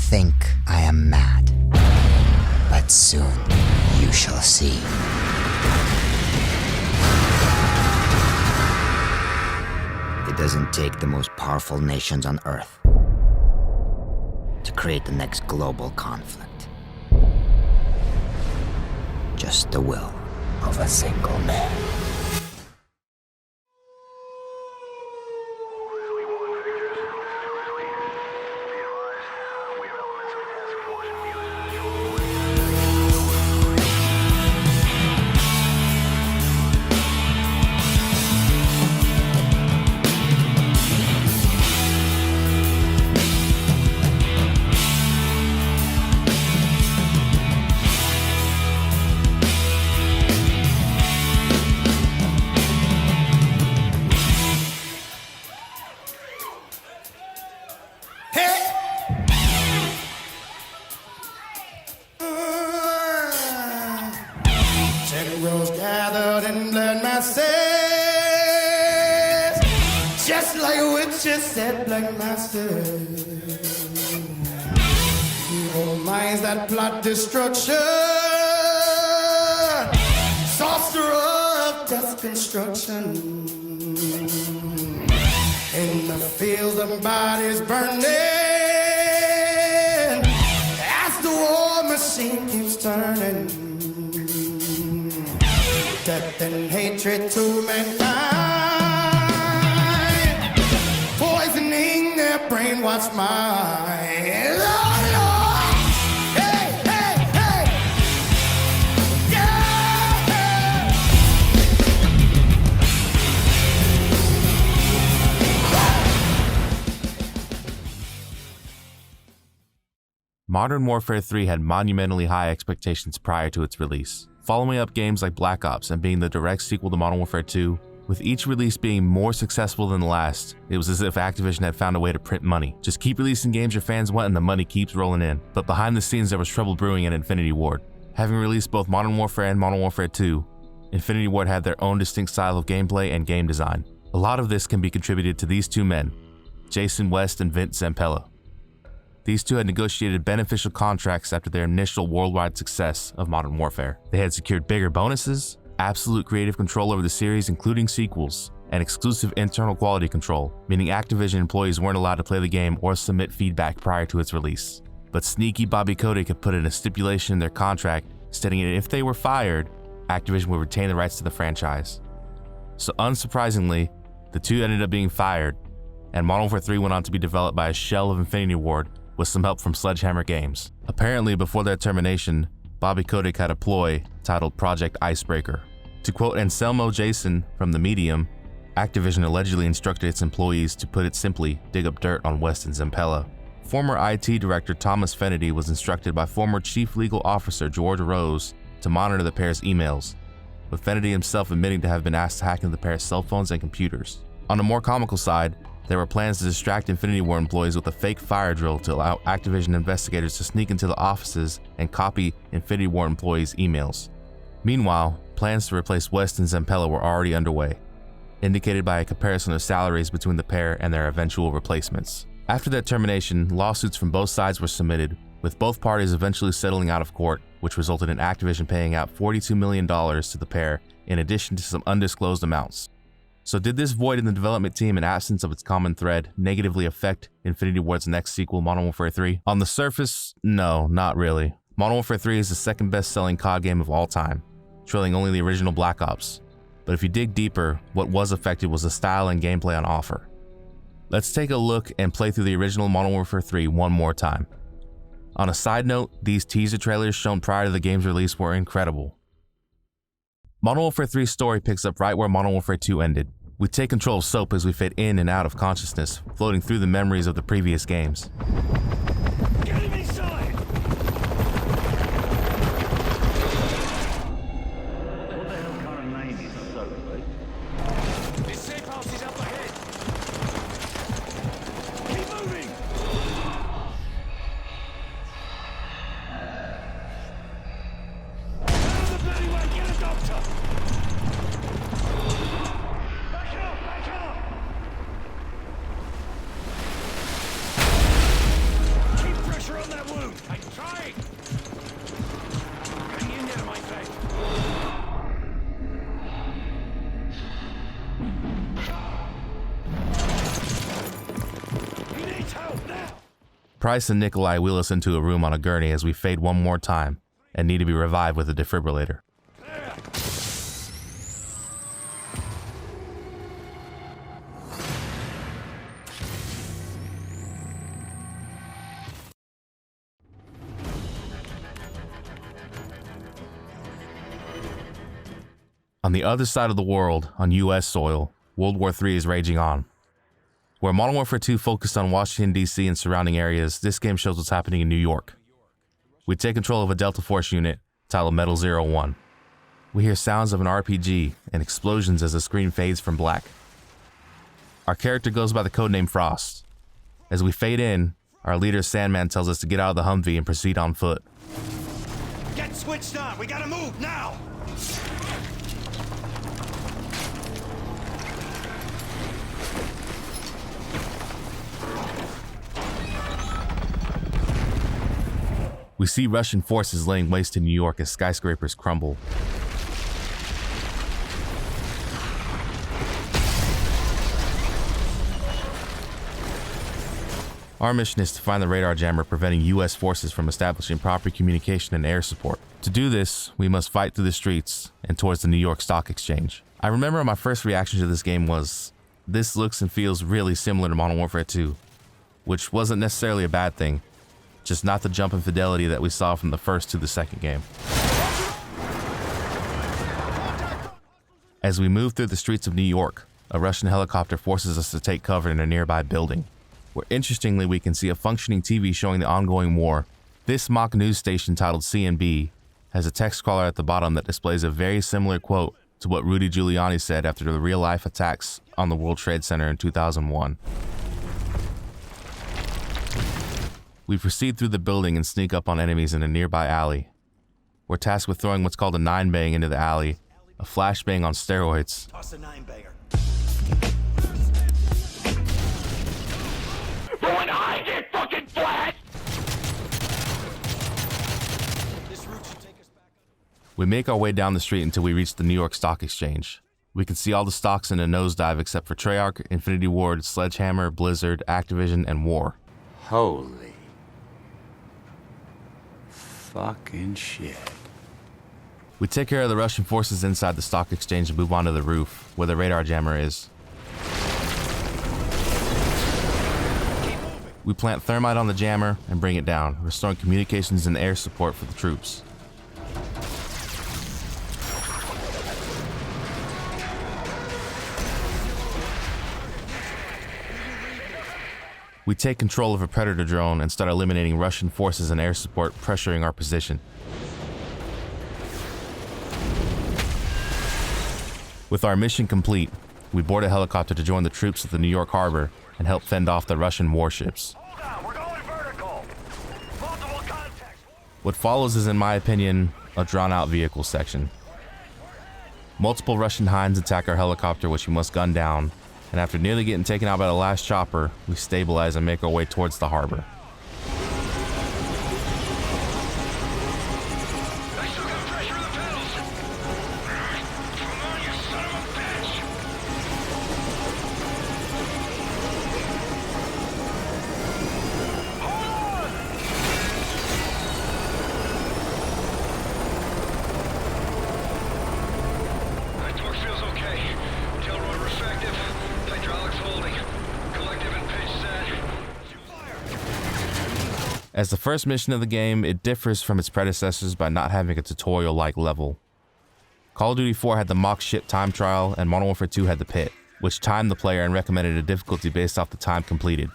think I am mad, but soon you shall see. It doesn't take the most powerful nations on Earth to create the next global conflict. Just the will of a single man. Generals gathered and bled masses, just like witches said black masters. Evil minds that plot destruction, sorcerer of death construction. In the fields of bodies burning, as the war machine keeps turning. Death and hatred to mankind, poisoning their brainwashed minds. Oh, Lord! Hey, hey, hey! Yeah! Modern Warfare 3 had monumentally high expectations prior to its release, following up games like Black Ops and being the direct sequel to Modern Warfare 2. With each release being more successful than the last, it was as if Activision had found a way to print money. Just keep releasing games your fans want and the money keeps rolling in. But behind the scenes there was trouble brewing at Infinity Ward. Having released both Modern Warfare and Modern Warfare 2, Infinity Ward had their own distinct style of gameplay and game design. A lot of this can be contributed to these two men, Jason West and Vince Zampella. These two had negotiated beneficial contracts after their initial worldwide success of Modern Warfare. They had secured bigger bonuses, absolute creative control over the series including sequels, and exclusive internal quality control, meaning Activision employees weren't allowed to play the game or submit feedback prior to its release. But sneaky Bobby Kotick had put in a stipulation in their contract stating that if they were fired, Activision would retain the rights to the franchise. So unsurprisingly, the two ended up being fired, and Modern Warfare 3 went on to be developed by a shell of Infinity Ward with some help from Sledgehammer Games. Apparently, before their termination, Bobby Kotick had a ploy titled Project Icebreaker. To quote Anselmo Jason from The Medium, Activision allegedly instructed its employees to, put it simply, dig up dirt on West and Zampella. Former IT director Thomas Fennedy was instructed by former Chief Legal Officer George Rose to monitor the pair's emails, with Fennedy himself admitting to have been asked to hack into the pair's cell phones and computers. On the more comical side, there were plans to distract Infinity Ward employees with a fake fire drill to allow Activision investigators to sneak into the offices and copy Infinity Ward employees' emails. Meanwhile, plans to replace West and Zampella were already underway, indicated by a comparison of salaries between the pair and their eventual replacements. After their termination, lawsuits from both sides were submitted, with both parties eventually settling out of court, which resulted in Activision paying out $42 million to the pair in addition to some undisclosed amounts. So did this void in the development team and absence of its common thread negatively affect Infinity Ward's next sequel, Modern Warfare 3? On the surface, no, not really. Modern Warfare 3 is the second best-selling COD game of all time, trailing only the original Black Ops. But if you dig deeper, what was affected was the style and gameplay on offer. Let's take a look and play through the original Modern Warfare 3 one more time. On a side note, these teaser trailers shown prior to the game's release were incredible. Modern Warfare 3's story picks up right where Modern Warfare 2 ended. We take control of SOAP as we fade in and out of consciousness, floating through the memories of the previous games. Get him inside! What the hell kind of name is SOAP, mate? This safe house is up ahead! Keep moving! Out of the bloody way, get a doctor! Back up! Back up! Price and Nikolai wheel us into a room on a gurney as we fade one more time and need to be revived with a defibrillator. On the other side of the world, on US soil, World War III is raging on. Where Modern Warfare 2 focused on Washington, D.C. and surrounding areas, this game shows what's happening in New York. We take control of a Delta Force unit titled Metal 01. We hear sounds of an RPG and explosions as the screen fades from black. Our character goes by the codename Frost. As we fade in, our leader Sandman tells us to get out of the Humvee and proceed on foot. Get switched on! We gotta move, now! We see Russian forces laying waste to New York as skyscrapers crumble. Our mission is to find the radar jammer preventing US forces from establishing proper communication and air support. To do this, we must fight through the streets and towards the New York Stock Exchange. I remember my first reaction to this game was, this looks and feels really similar to Modern Warfare 2, which wasn't necessarily a bad thing. Just not the jump in fidelity that we saw from the first to the second game. As we move through the streets of New York, a Russian helicopter forces us to take cover in a nearby building, where interestingly we can see a functioning TV showing the ongoing war. This mock news station titled CNB has a text crawler at the bottom that displays a very similar quote to what Rudy Giuliani said after the real-life attacks on the World Trade Center in 2001. We proceed through the building and sneak up on enemies in a nearby alley. We're tasked with throwing what's called a 9-bang into the alley, a flashbang on steroids. Toss a 9-banger. When I get fucking flat! This route should take us back. We make our way down the street until we reach the New York Stock Exchange. We can see all the stocks in a nosedive except for Treyarch, Infinity Ward, Sledgehammer, Blizzard, Activision, and War. Holy fucking shit. We take care of the Russian forces inside the stock exchange and move on to the roof, where the radar jammer is. We plant thermite on the jammer and bring it down, restoring communications and air support for the troops. We take control of a Predator drone and start eliminating Russian forces and air support pressuring our position. With our mission complete, we board a helicopter to join the troops at the New York harbor and help fend off the Russian warships. Hold on, we're going vertical. Multiple contacts. What follows is, in my opinion, a drawn-out vehicle section. Multiple Russian Hinds attack our helicopter, which we must gun down, and after nearly getting taken out by the last chopper, we stabilize and make our way towards the harbor. I still got pressure in the pedals. Come on, you son of a bitch. Hold on. My torque feels okay. Tail rotor effective. Hydraulics holding. Collective and pitch set. As the first mission of the game, it differs from its predecessors by not having a tutorial-like level. Call of Duty 4 had the mock ship time trial, and Modern Warfare 2 had the pit, which timed the player and recommended a difficulty based off the time completed.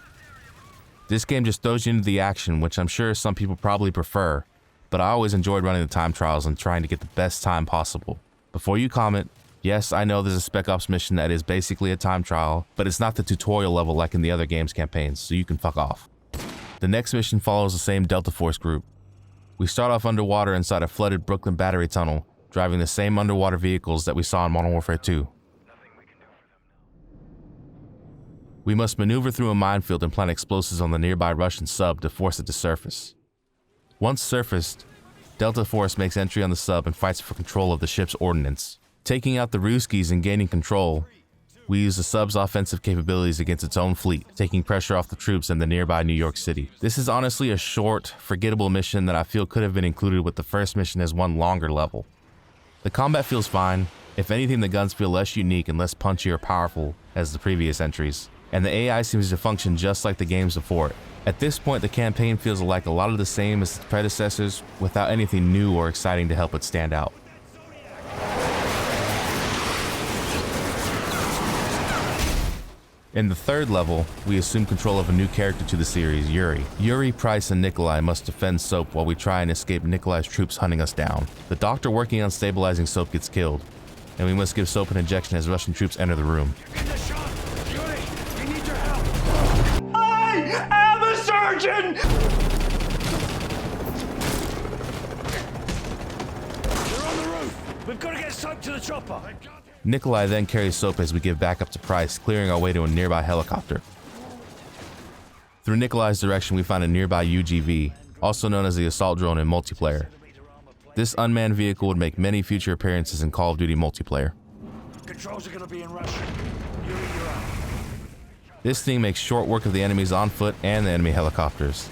This game just throws you into the action, which I'm sure some people probably prefer, but I always enjoyed running the time trials and trying to get the best time possible. Before you comment, yes, I know there's a Spec Ops mission that is basically a time trial, but it's not the tutorial level like in the other game's campaigns, so you can fuck off. The next mission follows the same Delta Force group. We start off underwater inside a flooded Brooklyn Battery tunnel, driving the same underwater vehicles that we saw in Modern Warfare 2. We must maneuver through a minefield and plant explosives on the nearby Russian sub to force it to surface. Once surfaced, Delta Force makes entry on the sub and fights for control of the ship's ordnance. Taking out the Ruskies and gaining control, We use the sub's offensive capabilities against its own fleet, taking pressure off the troops in the nearby New York City. This is honestly a short, forgettable mission that I feel could have been included with the first mission as one longer level. The combat feels fine. If anything, the guns feel less unique and less punchy or powerful as the previous entries, and the AI seems to function just like the games before it. At this point, the campaign feels like a lot of the same as its predecessors, without anything new or exciting to help it stand out. In the third level, we assume control of a new character to the series, Yuri. Yuri, Price, and Nikolai must defend Soap while we try and escape Nikolai's troops hunting us down. The doctor working on stabilizing Soap gets killed, and we must give Soap an injection as Russian troops enter the room. In the shot! Yuri, we need your help! I am a surgeon! They're on the roof! We've got to get Soap to the chopper! Nikolai then carries Soap as we give backup to Price, clearing our way to a nearby helicopter. Through Nikolai's direction, we find a nearby UGV, also known as the assault drone in multiplayer. This unmanned vehicle would make many future appearances in Call of Duty multiplayer. Controls are going to be in Russian. Yuri, you're up. This thing makes short work of the enemies on foot and the enemy helicopters.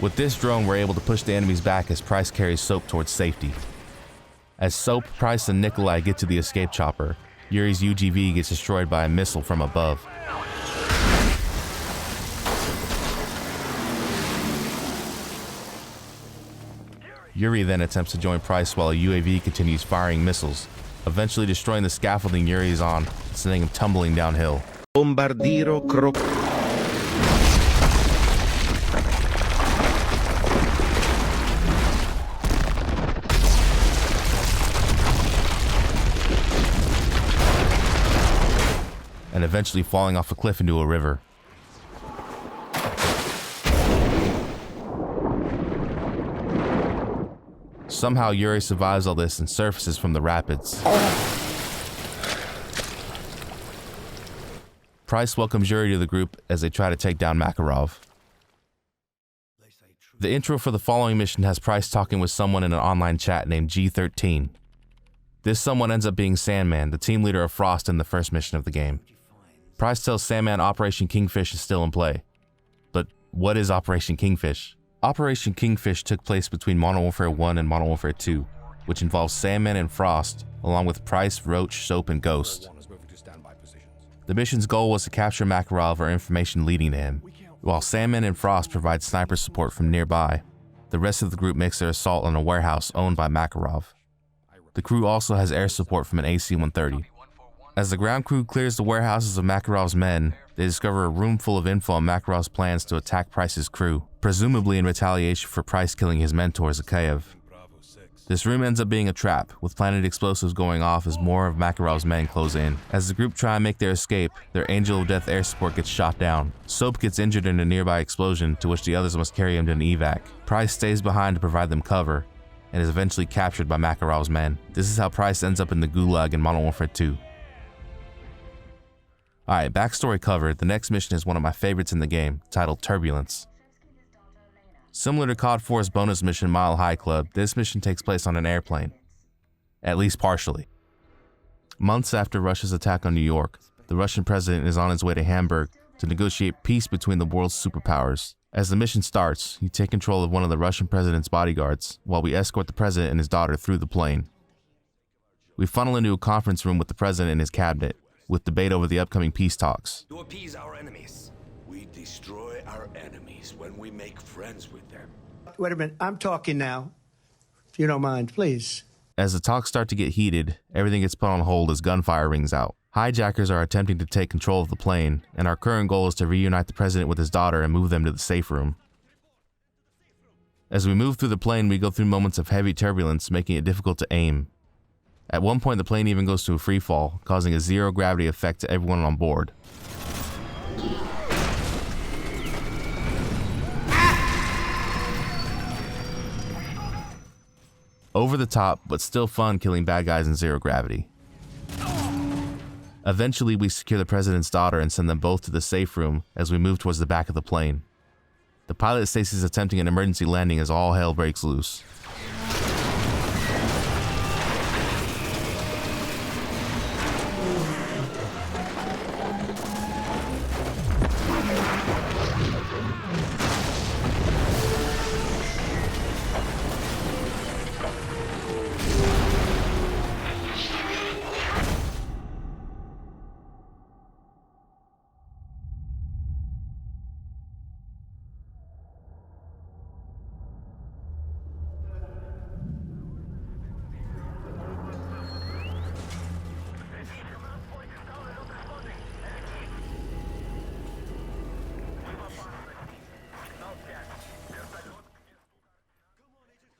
With this drone, we're able to push the enemies back as Price carries Soap towards safety. As Soap, Price, and Nikolai get to the escape chopper, Yuri's UGV gets destroyed by a missile from above. Yuri then attempts to join Price while a UAV continues firing missiles, eventually destroying the scaffolding Yuri is on, sending him tumbling downhill. Bombardiro croc. And eventually falling off a cliff into a river. Somehow Yuri survives all this and surfaces from the rapids. Price welcomes Yuri to the group as they try to take down Makarov. The intro for the following mission has Price talking with someone in an online chat named G13. This someone ends up being Sandman, the team leader of Frost in the first mission of the game. Price tells Sandman Operation Kingfish is still in play. But what is Operation Kingfish? Operation Kingfish took place between Modern Warfare 1 and Modern Warfare 2, which involves Sandman and Frost, along with Price, Roach, Soap, and Ghost. The mission's goal was to capture Makarov or information leading to him, while Sandman and Frost provide sniper support from nearby. The rest of the group makes their assault on a warehouse owned by Makarov. The crew also has air support from an AC-130. As the ground crew clears the warehouses of Makarov's men, they discover a room full of info on Makarov's plans to attack Price's crew, presumably in retaliation for Price killing his mentor Zakhaev. This room ends up being a trap, with planted explosives going off as more of Makarov's men close in. As the group try and make their escape, their Angel of Death air support gets shot down. Soap gets injured in a nearby explosion, to which the others must carry him to an evac. Price stays behind to provide them cover, and is eventually captured by Makarov's men. This is how Price ends up in the Gulag in Modern Warfare 2. Alright, backstory covered, the next mission is one of my favorites in the game, titled Turbulence. Similar to COD 4's bonus mission Mile High Club, this mission takes place on an airplane. At least partially. Months after Russia's attack on New York, the Russian president is on his way to Hamburg to negotiate peace between the world's superpowers. As the mission starts, you take control of one of the Russian president's bodyguards, while we escort the president and his daughter through the plane. We funnel into a conference room with the president and his cabinet, with debate over the upcoming peace talks. To appease our enemies. We destroy our enemies when we make friends with them. Wait a minute, I'm talking now. If you don't mind, please. As the talks start to get heated, everything gets put on hold as gunfire rings out. Hijackers are attempting to take control of the plane, and our current goal is to reunite the president with his daughter and move them to the safe room. As we move through the plane, we go through moments of heavy turbulence, making it difficult to aim. At one point, the plane even goes to a free fall, causing a zero-gravity effect to everyone on board. Over the top, but still fun killing bad guys in zero gravity. Eventually, we secure the president's daughter and send them both to the safe room as we move towards the back of the plane. The pilot states he's attempting an emergency landing as all hell breaks loose.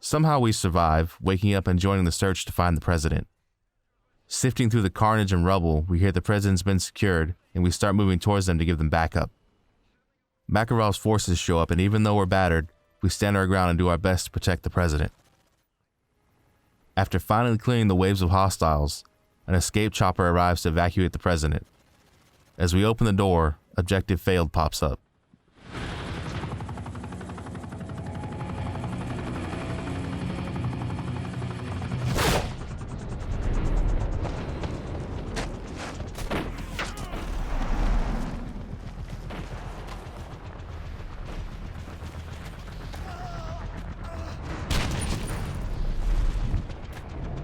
Somehow we survive, waking up and joining the search to find the president. Sifting through the carnage and rubble, we hear the president's been secured, and we start moving towards them to give them backup. Makarov's forces show up, and even though we're battered, we stand our ground and do our best to protect the president. After finally clearing the waves of hostiles, an escape chopper arrives to evacuate the president. As we open the door, Objective Failed pops up.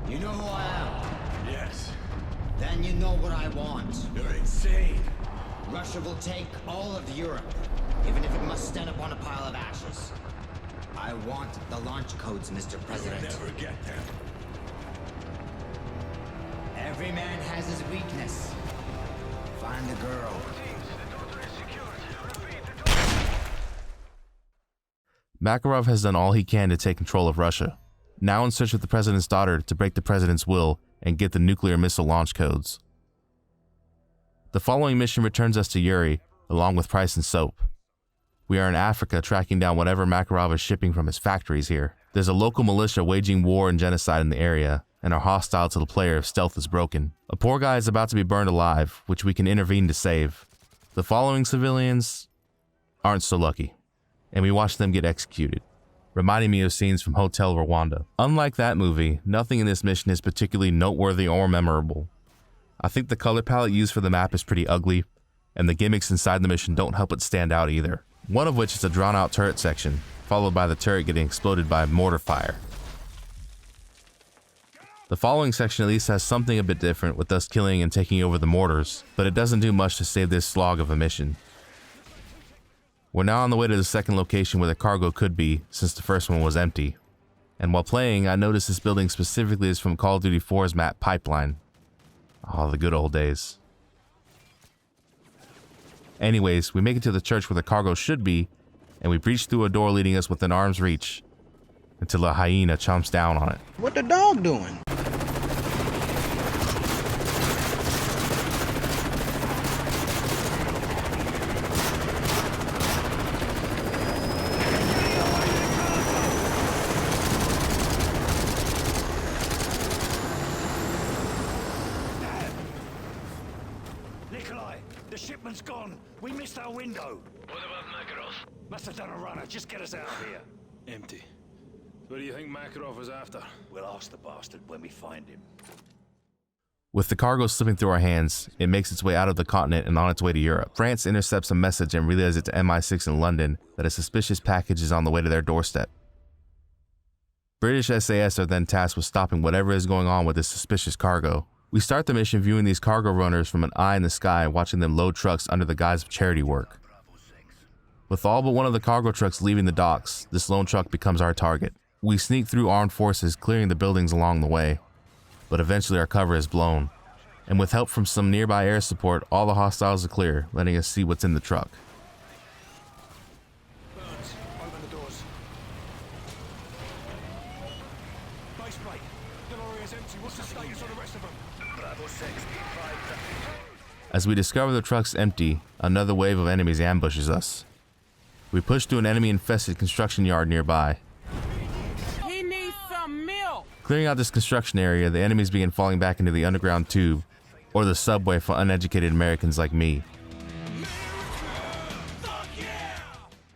You know who I am? Yes. Then you know what I want. You're insane. Russia will take all of Europe, even if it must stand upon a pile of ashes. I want the launch codes, Mr. President. Never get them. Every man has his weakness. Find the girl. Makarov has done all he can to take control of Russia, now in search of the president's daughter to break the president's will and get the nuclear missile launch codes. The following mission returns us to Yuri, along with Price and Soap. We are in Africa tracking down whatever Makarov is shipping from his factories here. There's a local militia waging war and genocide in the area, and are hostile to the player if stealth is broken. A poor guy is about to be burned alive, which we can intervene to save. The following civilians aren't so lucky, and we watch them get executed, reminding me of scenes from Hotel Rwanda. Unlike that movie, nothing in this mission is particularly noteworthy or memorable. I think the color palette used for the map is pretty ugly, and the gimmicks inside the mission don't help it stand out either. One of which is a drawn-out turret section, followed by the turret getting exploded by mortar fire. The following section at least has something a bit different, with us killing and taking over the mortars, but it doesn't do much to save this slog of a mission. We're now on the way to the second location where the cargo could be, since the first one was empty. And while playing, I noticed this building specifically is from Call of Duty 4's map Pipeline. Oh, the good old days. Anyways, we make it to the church where the cargo should be, and we breach through a door leading us within arm's reach, until a hyena chomps down on it. What the dog doing? Nikolai, the shipment's gone. We missed our window. What about Makarov? Must have done a runner. Just get us out of here. Empty. What do you think Makarov is after? We'll ask the bastard when we find him. With the cargo slipping through our hands, it makes its way out of the continent and on its way to Europe. France intercepts a message and relays it to MI6 in London that a suspicious package is on the way to their doorstep. British SAS are then tasked with stopping whatever is going on with this suspicious cargo. We start the mission viewing these cargo runners from an eye in the sky and watching them load trucks under the guise of charity work. With all but one of the cargo trucks leaving the docks, this lone truck becomes our target. We sneak through armed forces, clearing the buildings along the way, but eventually our cover is blown, and with help from some nearby air support, all the hostiles are clear, letting us see what's in the truck. Burns, open the doors. Base plate. The lorry is empty. What's the status on the rest of them? Bravo 6, As we discover the truck's empty, another wave of enemies ambushes us. We push through an enemy-infested construction yard nearby. He needs some milk. Clearing out this construction area, the enemies begin falling back into the underground tube, or the subway for uneducated Americans like me.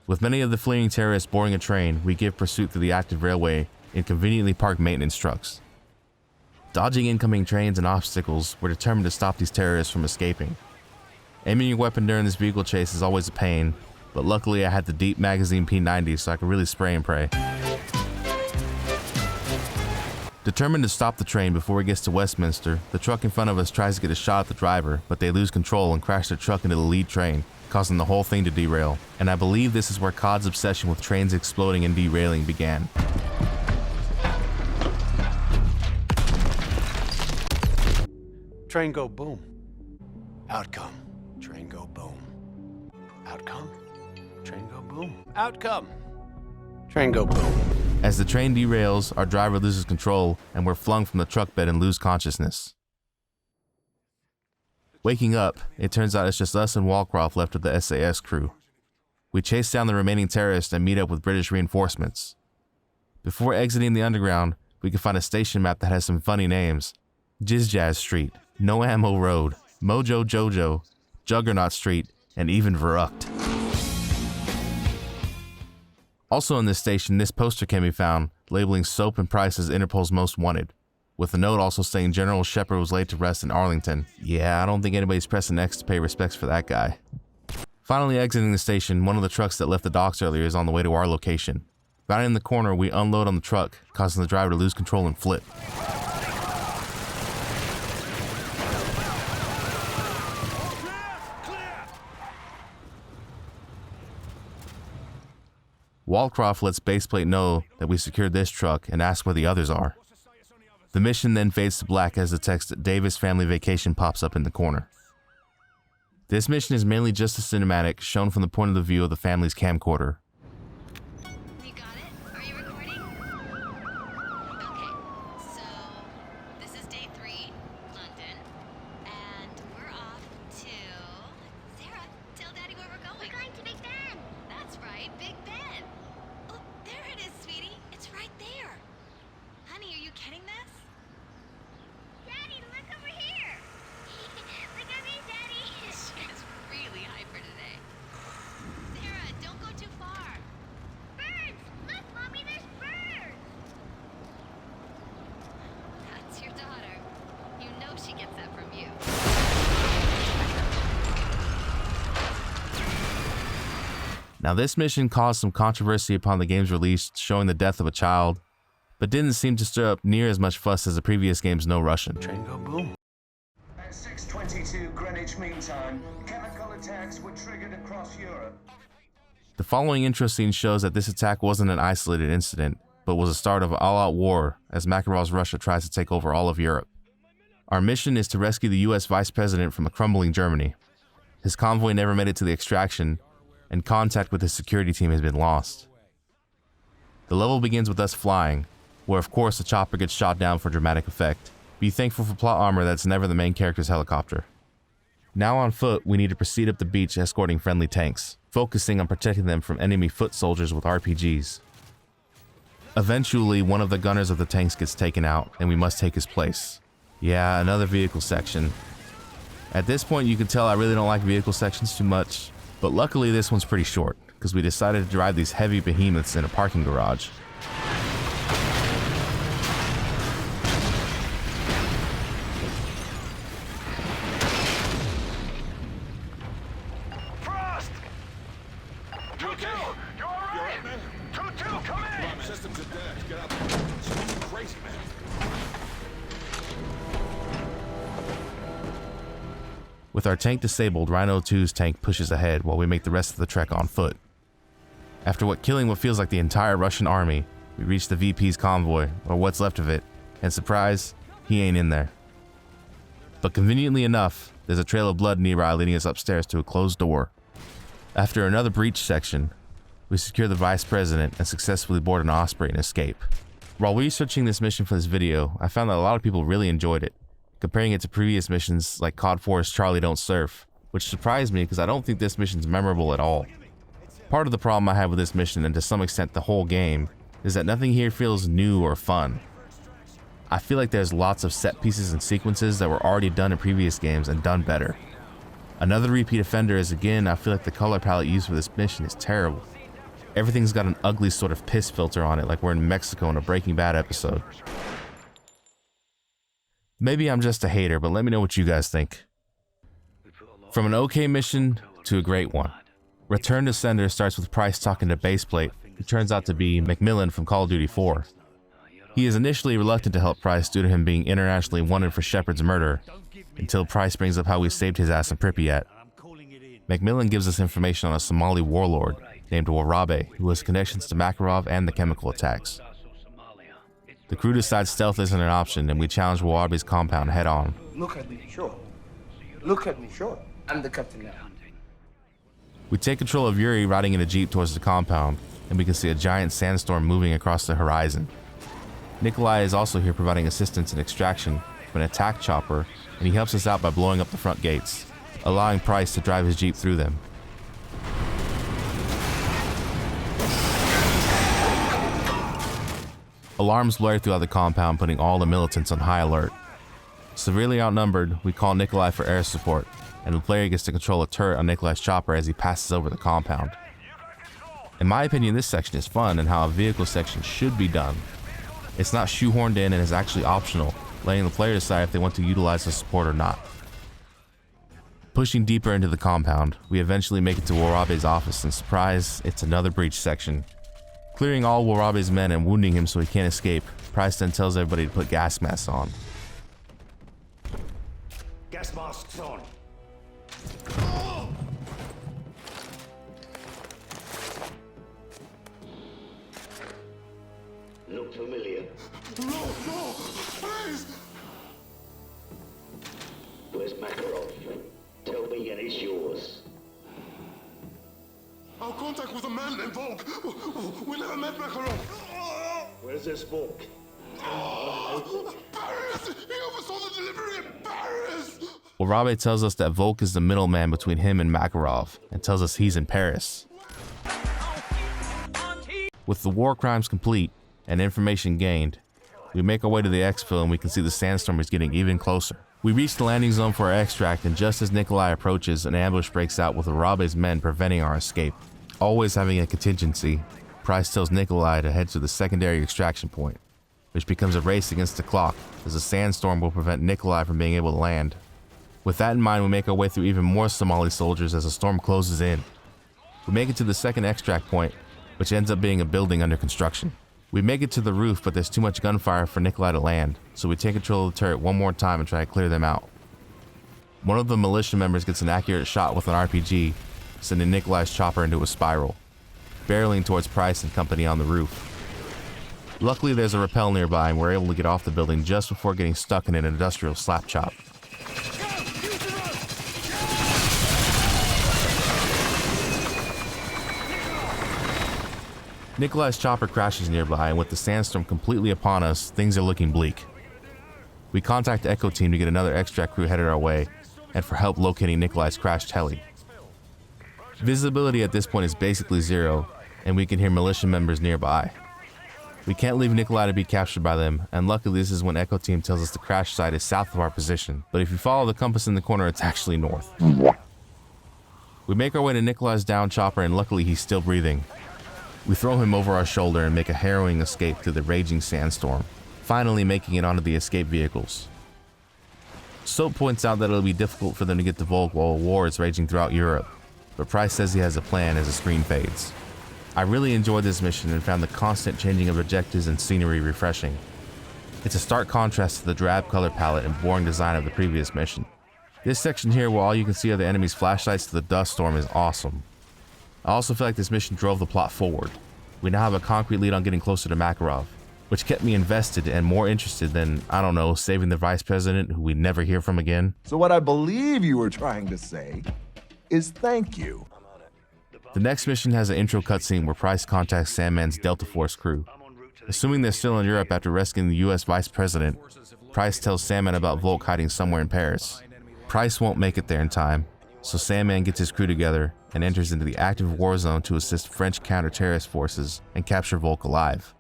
With many of the fleeing terrorists boarding a train, we give pursuit through the active railway in conveniently parked maintenance trucks. Dodging incoming trains and obstacles, we're determined to stop these terrorists from escaping. Aiming your weapon during this vehicle chase is always a pain, but luckily I had the deep magazine P90 so I could really spray and pray. Determined to stop the train before it gets to Westminster, the truck in front of us tries to get a shot at the driver, but they lose control and crash their truck into the lead train, causing the whole thing to derail. And I believe this is where COD's obsession with trains exploding and derailing began. Train go boom. Outcome. Train go boom. Outcome. Train go boom. Outcome. Train go boom. As the train derails, our driver loses control and we're flung from the truck bed and lose consciousness. Waking up, it turns out it's just us and Walcroft left of the SAS crew. We chase down the remaining terrorists and meet up with British reinforcements. Before exiting the underground, we can find a station map that has some funny names. Jizz Street, No Ammo Road, Mojo Jojo, Juggernaut Street, and even Verrucht. Also in this station, this poster can be found, labeling Soap and Price as Interpol's most wanted, with a note also saying General Shepard was laid to rest in Arlington. Yeah, I don't think anybody's pressing X to pay respects for that guy. Finally exiting the station, one of the trucks that left the docks earlier is on the way to our location. Rounding the corner, we unload on the truck, causing the driver to lose control and flip. Walcroft lets Baseplate know that we secured this truck and asks where the others are. The mission then fades to black as the text Davis Family Vacation pops up in the corner. This mission is mainly just a cinematic shown from the point of the view of the family's camcorder. You got it? Are you recording? Okay, so this is day 3, London, and we're off to... Sarah, tell Daddy where we're going. We're going to Big Ben. That's right, Big Ben. Oh, there it is, sweetie. It's right there. Honey, are you getting this? Daddy, look over here. Look at me, Daddy. She's really hyper today. Sarah, don't go too far. Birds! Look, Mommy, there's birds! That's your daughter. You know she gets that from you. Now this mission caused some controversy upon the game's release, showing the death of a child, but didn't seem to stir up near as much fuss as the previous game's No Russian. Train go boom. At 6:22 Greenwich Mean Time, chemical attacks were triggered across Europe. The following intro scene shows that this attack wasn't an isolated incident, but was a start of an all-out war as Makarov's Russia tries to take over all of Europe. Our mission is to rescue the US Vice President from a crumbling Germany. His convoy never made it to the extraction, and contact with his security team has been lost. The level begins with us flying, where of course the chopper gets shot down for dramatic effect. Be thankful for plot armor that's never the main character's helicopter. Now on foot, we need to proceed up the beach escorting friendly tanks, focusing on protecting them from enemy foot soldiers with RPGs. Eventually, one of the gunners of the tanks gets taken out, and we must take his place. Yeah, another vehicle section. At this point, you can tell I really don't like vehicle sections too much, but luckily this one's pretty short, because we decided to drive these heavy behemoths in a parking garage. Frost! 2-2! You alright? 2-2, come in! Systems are dead. Get out. She's crazy, man. With our tank disabled, Rhino 2's tank pushes ahead while we make the rest of the trek on foot. After killing what feels like the entire Russian army, we reach the VP's convoy, or what's left of it, and surprise, he ain't in there. But conveniently enough, there's a trail of blood nearby leading us upstairs to a closed door. After another breach section, we secure the Vice President and successfully board an Osprey and escape. While researching this mission for this video, I found that a lot of people really enjoyed it, comparing it to previous missions like COD 4's Charlie Don't Surf, which surprised me because I don't think this mission's memorable at all. Part of the problem I have with this mission, and to some extent the whole game, is that nothing here feels new or fun. I feel like there's lots of set pieces and sequences that were already done in previous games and done better. Another repeat offender is, again, I feel like the color palette used for this mission is terrible. Everything's got an ugly sort of piss filter on it, like we're in Mexico in a Breaking Bad episode. Maybe I'm just a hater, but let me know what you guys think. From an okay mission to a great one. Return to Sender starts with Price talking to Baseplate, who turns out to be Macmillan from Call of Duty 4. He is initially reluctant to help Price due to him being internationally wanted for Shepard's murder, until Price brings up how we saved his ass in Pripyat. Macmillan gives us information on a Somali warlord named Warabe, who has connections to Makarov and the chemical attacks. The crew decides stealth isn't an option, and we challenge Warabe's compound head-on. Look at me, sure. Look at me, sure. I'm the captain now. We take control of Yuri riding in a jeep towards the compound, and we can see a giant sandstorm moving across the horizon. Nikolai is also here providing assistance in extraction from an attack chopper, and he helps us out by blowing up the front gates, allowing Price to drive his Jeep through them. Alarms blare throughout the compound, putting all the militants on high alert. Severely outnumbered, we call Nikolai for air support, and the player gets to control a turret on Nikolai's chopper as he passes over the compound. In my opinion, this section is fun and how a vehicle section should be done. It's not shoehorned in and is actually optional, letting the player decide if they want to utilize the support or not. Pushing deeper into the compound, we eventually make it to Warabe's office, and surprise, it's another breach section. Clearing all Warabe's men and wounding him so he can't escape, Price then tells everybody to put gas masks on. Gas masks on. Look familiar. No, please! Where's Makarov? Tell me and it's yours. Our contact was a man named Volk. We never met Makarov. Where's this Volk? Paris! He oversaw the delivery in Paris! Warabe tells us that Volk is the middleman between him and Makarov, and tells us he's in Paris. With the war crimes complete and information gained, we make our way to the exfil and we can see the sandstorm is getting even closer. We reach the landing zone for our extract, and just as Nikolai approaches, an ambush breaks out with Warabe's men preventing our escape. Always having a contingency, Price tells Nikolai to head to the secondary extraction point, which becomes a race against the clock as a sandstorm will prevent Nikolai from being able to land. With that in mind, we make our way through even more Somali soldiers as the storm closes in. We make it to the second extract point, which ends up being a building under construction. We make it to the roof, but there's too much gunfire for Nikolai to land, so we take control of the turret one more time and try to clear them out. One of the militia members gets an accurate shot with an RPG, sending Nikolai's chopper into a spiral, barreling towards Price and company on the roof. Luckily, there's a rappel nearby and we're able to get off the building just before getting stuck in an industrial slap chop. Nikolai's chopper crashes nearby, and with the sandstorm completely upon us, things are looking bleak. We contact Echo Team to get another extract crew headed our way, and for help locating Nikolai's crashed heli. Visibility at this point is basically zero, and we can hear militia members nearby. We can't leave Nikolai to be captured by them, and luckily this is when Echo Team tells us the crash site is south of our position, but if you follow the compass in the corner, it's actually north. We make our way to Nikolai's down chopper, and luckily he's still breathing. We throw him over our shoulder and make a harrowing escape through the raging sandstorm, finally making it onto the escape vehicles. Soap points out that it'll be difficult for them to get to Volk while a war is raging throughout Europe, but Price says he has a plan as the screen fades. I really enjoyed this mission and found the constant changing of objectives and scenery refreshing. It's a stark contrast to the drab color palette and boring design of the previous mission. This section here where all you can see are the enemy's flashlights to the dust storm is awesome. I also feel like this mission drove the plot forward. We now have a concrete lead on getting closer to Makarov, which kept me invested and more interested than, I don't know, saving the vice president who we never hear from again. So what I believe you were trying to say is thank you. The next mission has an intro cutscene where Price contacts Sandman's Delta Force crew. Assuming they're still in Europe after rescuing the US vice president, Price tells Sandman about Volk hiding somewhere in Paris. Price won't make it there in time, so Sandman gets his crew together and enters into the active war zone to assist French counter-terrorist forces and capture Volk alive.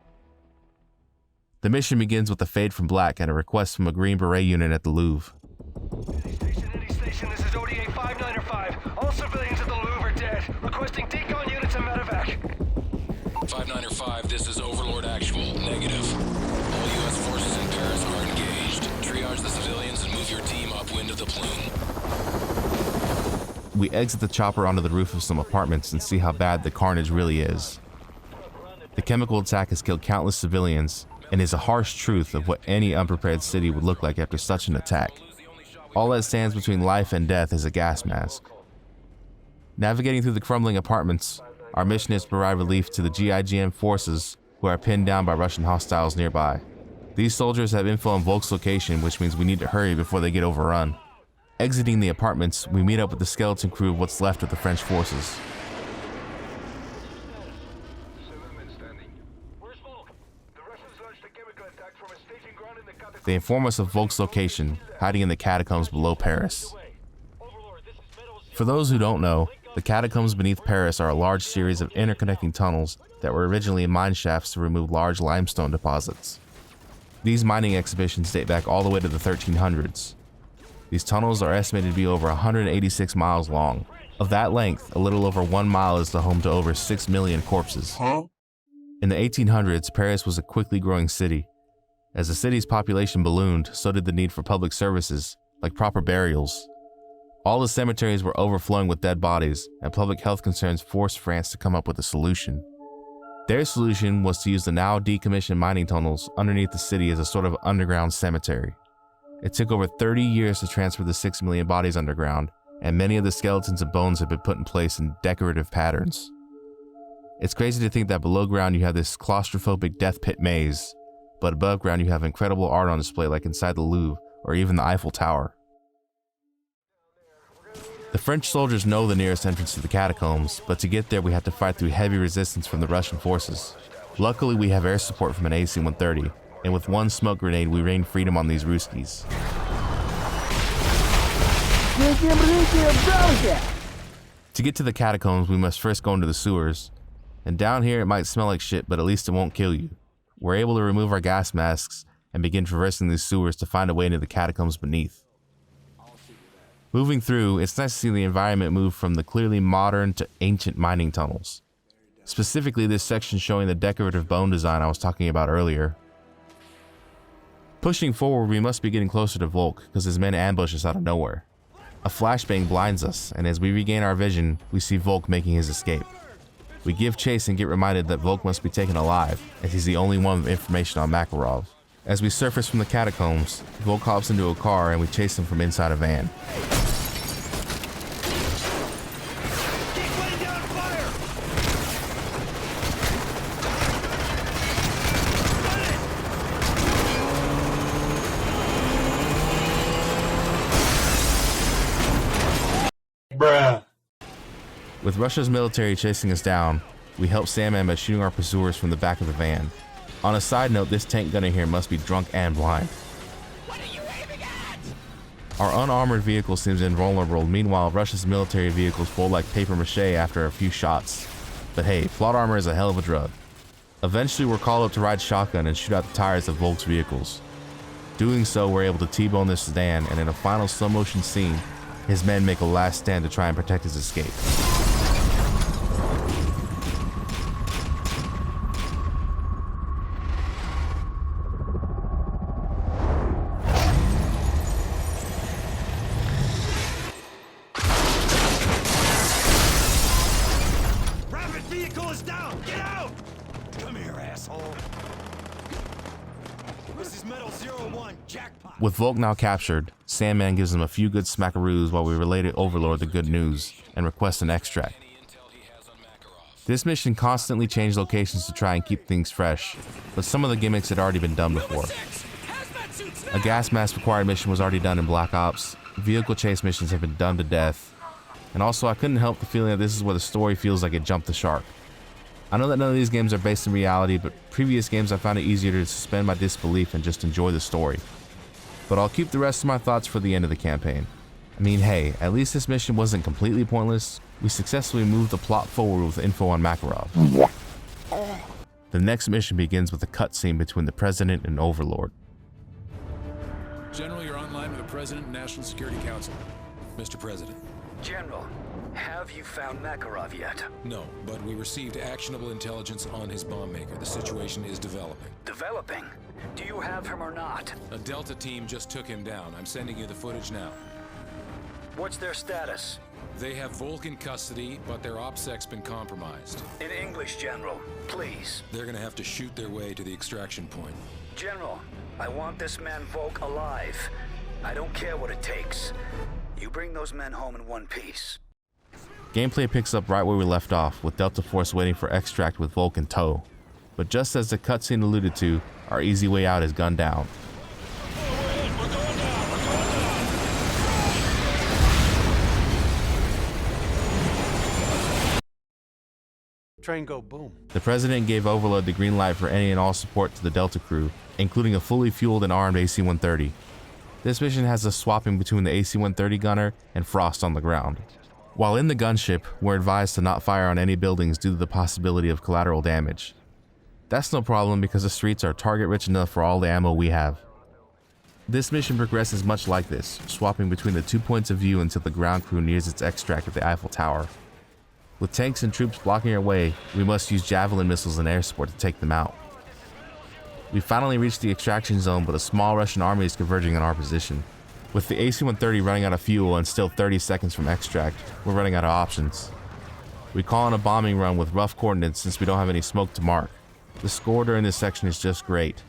The mission begins with a fade from black and a request from a Green Beret unit at the Louvre. Any station, this is ODA 5905. All civilians at the Louvre are dead. Requesting decon units and medevac. 5905, this is Overlord Actual. Negative. All U.S. forces in Paris are engaged. Triage the civilians and move your team upwind of the plume. We exit the chopper onto the roof of some apartments and see how bad the carnage really is. The chemical attack has killed countless civilians and is a harsh truth of what any unprepared city would look like after such an attack. All that stands between life and death is a gas mask. Navigating through the crumbling apartments, our mission is to provide relief to the GIGN forces who are pinned down by Russian hostiles nearby. These soldiers have info on Volk's location, which means we need to hurry before they get overrun. Exiting the apartments, we meet up with the skeleton crew of what's left of the French forces. They inform us of Volk's location, hiding in the catacombs below Paris. For those who don't know, the catacombs beneath Paris are a large series of interconnecting tunnels that were originally mine shafts to remove large limestone deposits. These mining exhibitions date back all the way to the 1300s. These tunnels are estimated to be over 186 miles long. Of that length, a little over 1 mile is the home to over 6 million corpses. In the 1800s, Paris was a quickly growing city. As the city's population ballooned, so did the need for public services, like proper burials. All the cemeteries were overflowing with dead bodies, and public health concerns forced France to come up with a solution. Their solution was to use the now decommissioned mining tunnels underneath the city as a sort of underground cemetery. It took over 30 years to transfer the 6 million bodies underground, and many of the skeletons and bones have been put in place in decorative patterns. It's crazy to think that below ground you have this claustrophobic death pit maze, but above ground you have incredible art on display like inside the Louvre or even the Eiffel Tower. The French soldiers know the nearest entrance to the catacombs, but to get there we had to fight through heavy resistance from the Russian forces. Luckily we have air support from an AC-130, and with one smoke grenade we rained freedom on these Ruskies. To get to the catacombs we must first go into the sewers, and down here it might smell like shit, but at least it won't kill you. We're able to remove our gas masks and begin traversing these sewers to find a way into the catacombs beneath. Moving through, it's nice to see the environment move from the clearly modern to ancient mining tunnels. Specifically this section showing the decorative bone design I was talking about earlier. Pushing forward, we must be getting closer to Volk because his men ambush us out of nowhere. A flashbang blinds us, and as we regain our vision, we see Volk making his escape. We give chase and get reminded that Volk must be taken alive, as he's the only one with information on Makarov. As we surface from the catacombs, Volk hops into a car and we chase him from inside a van. Bruh. With Russia's military chasing us down, we help Sandman by shooting our pursuers from the back of the van. On a side note, this tank gunner here must be drunk and blind. What are you aiming at? Our unarmored vehicle seems invulnerable, meanwhile Russia's military vehicles fold like paper mache after a few shots. But hey, plot armor is a hell of a drug. Eventually we're called up to ride shotgun and shoot out the tires of Volk's vehicles. Doing so, we're able to T-bone this sedan, and in a final slow motion scene, his men make a last stand to try and protect his escape. Rapid vehicle is down! Get out! Come here, asshole. This is Metal 01, jackpot. With Volk now captured, Sandman gives him a few good smackaroos while we relay to Overlord the good news and request an extract. This mission constantly changed locations to try and keep things fresh, but some of the gimmicks had already been done before. A gas mask required mission was already done in Black Ops, vehicle chase missions have been done to death, and also I couldn't help the feeling that this is where the story feels like it jumped the shark. I know that none of these games are based in reality, but previous games I found it easier to suspend my disbelief and just enjoy the story. But I'll keep the rest of my thoughts for the end of the campaign. I mean, hey, at least this mission wasn't completely pointless. We successfully moved the plot forward with info on Makarov. The next mission begins with a cutscene between the President and Overlord. General, you're online with the President and National Security Council. Mr. President. General, have you found Makarov yet? No, but we received actionable intelligence on his bomb maker. The situation is developing. Developing? Do you have him or not? A Delta team just took him down. I'm sending you the footage now. What's their status? They have Volk in custody, but their OPSEC's been compromised. In English, General, please. They're gonna have to shoot their way to the extraction point. General, I want this man Volk alive. I don't care what it takes. You bring those men home in one piece. Gameplay picks up right where we left off, with Delta Force waiting for extract with Volk in tow. But just as the cutscene alluded to, our easy way out is gunned down. Train go boom. The President gave Overlord the green light for any and all support to the Delta crew, including a fully fueled and armed AC-130. This mission has us swapping between the AC-130 gunner and Frost on the ground. While in the gunship, we're advised to not fire on any buildings due to the possibility of collateral damage. That's no problem because the streets are target-rich enough for all the ammo we have. This mission progresses much like this, swapping between the 2 points of view until the ground crew nears its extract at the Eiffel Tower. With tanks and troops blocking our way, we must use javelin missiles and air support to take them out. We finally reached the extraction zone, but a small Russian army is converging on our position. With the AC-130 running out of fuel and still 30 seconds from extract, we're running out of options. We call on a bombing run with rough coordinates since we don't have any smoke to mark. The score during this section is just great.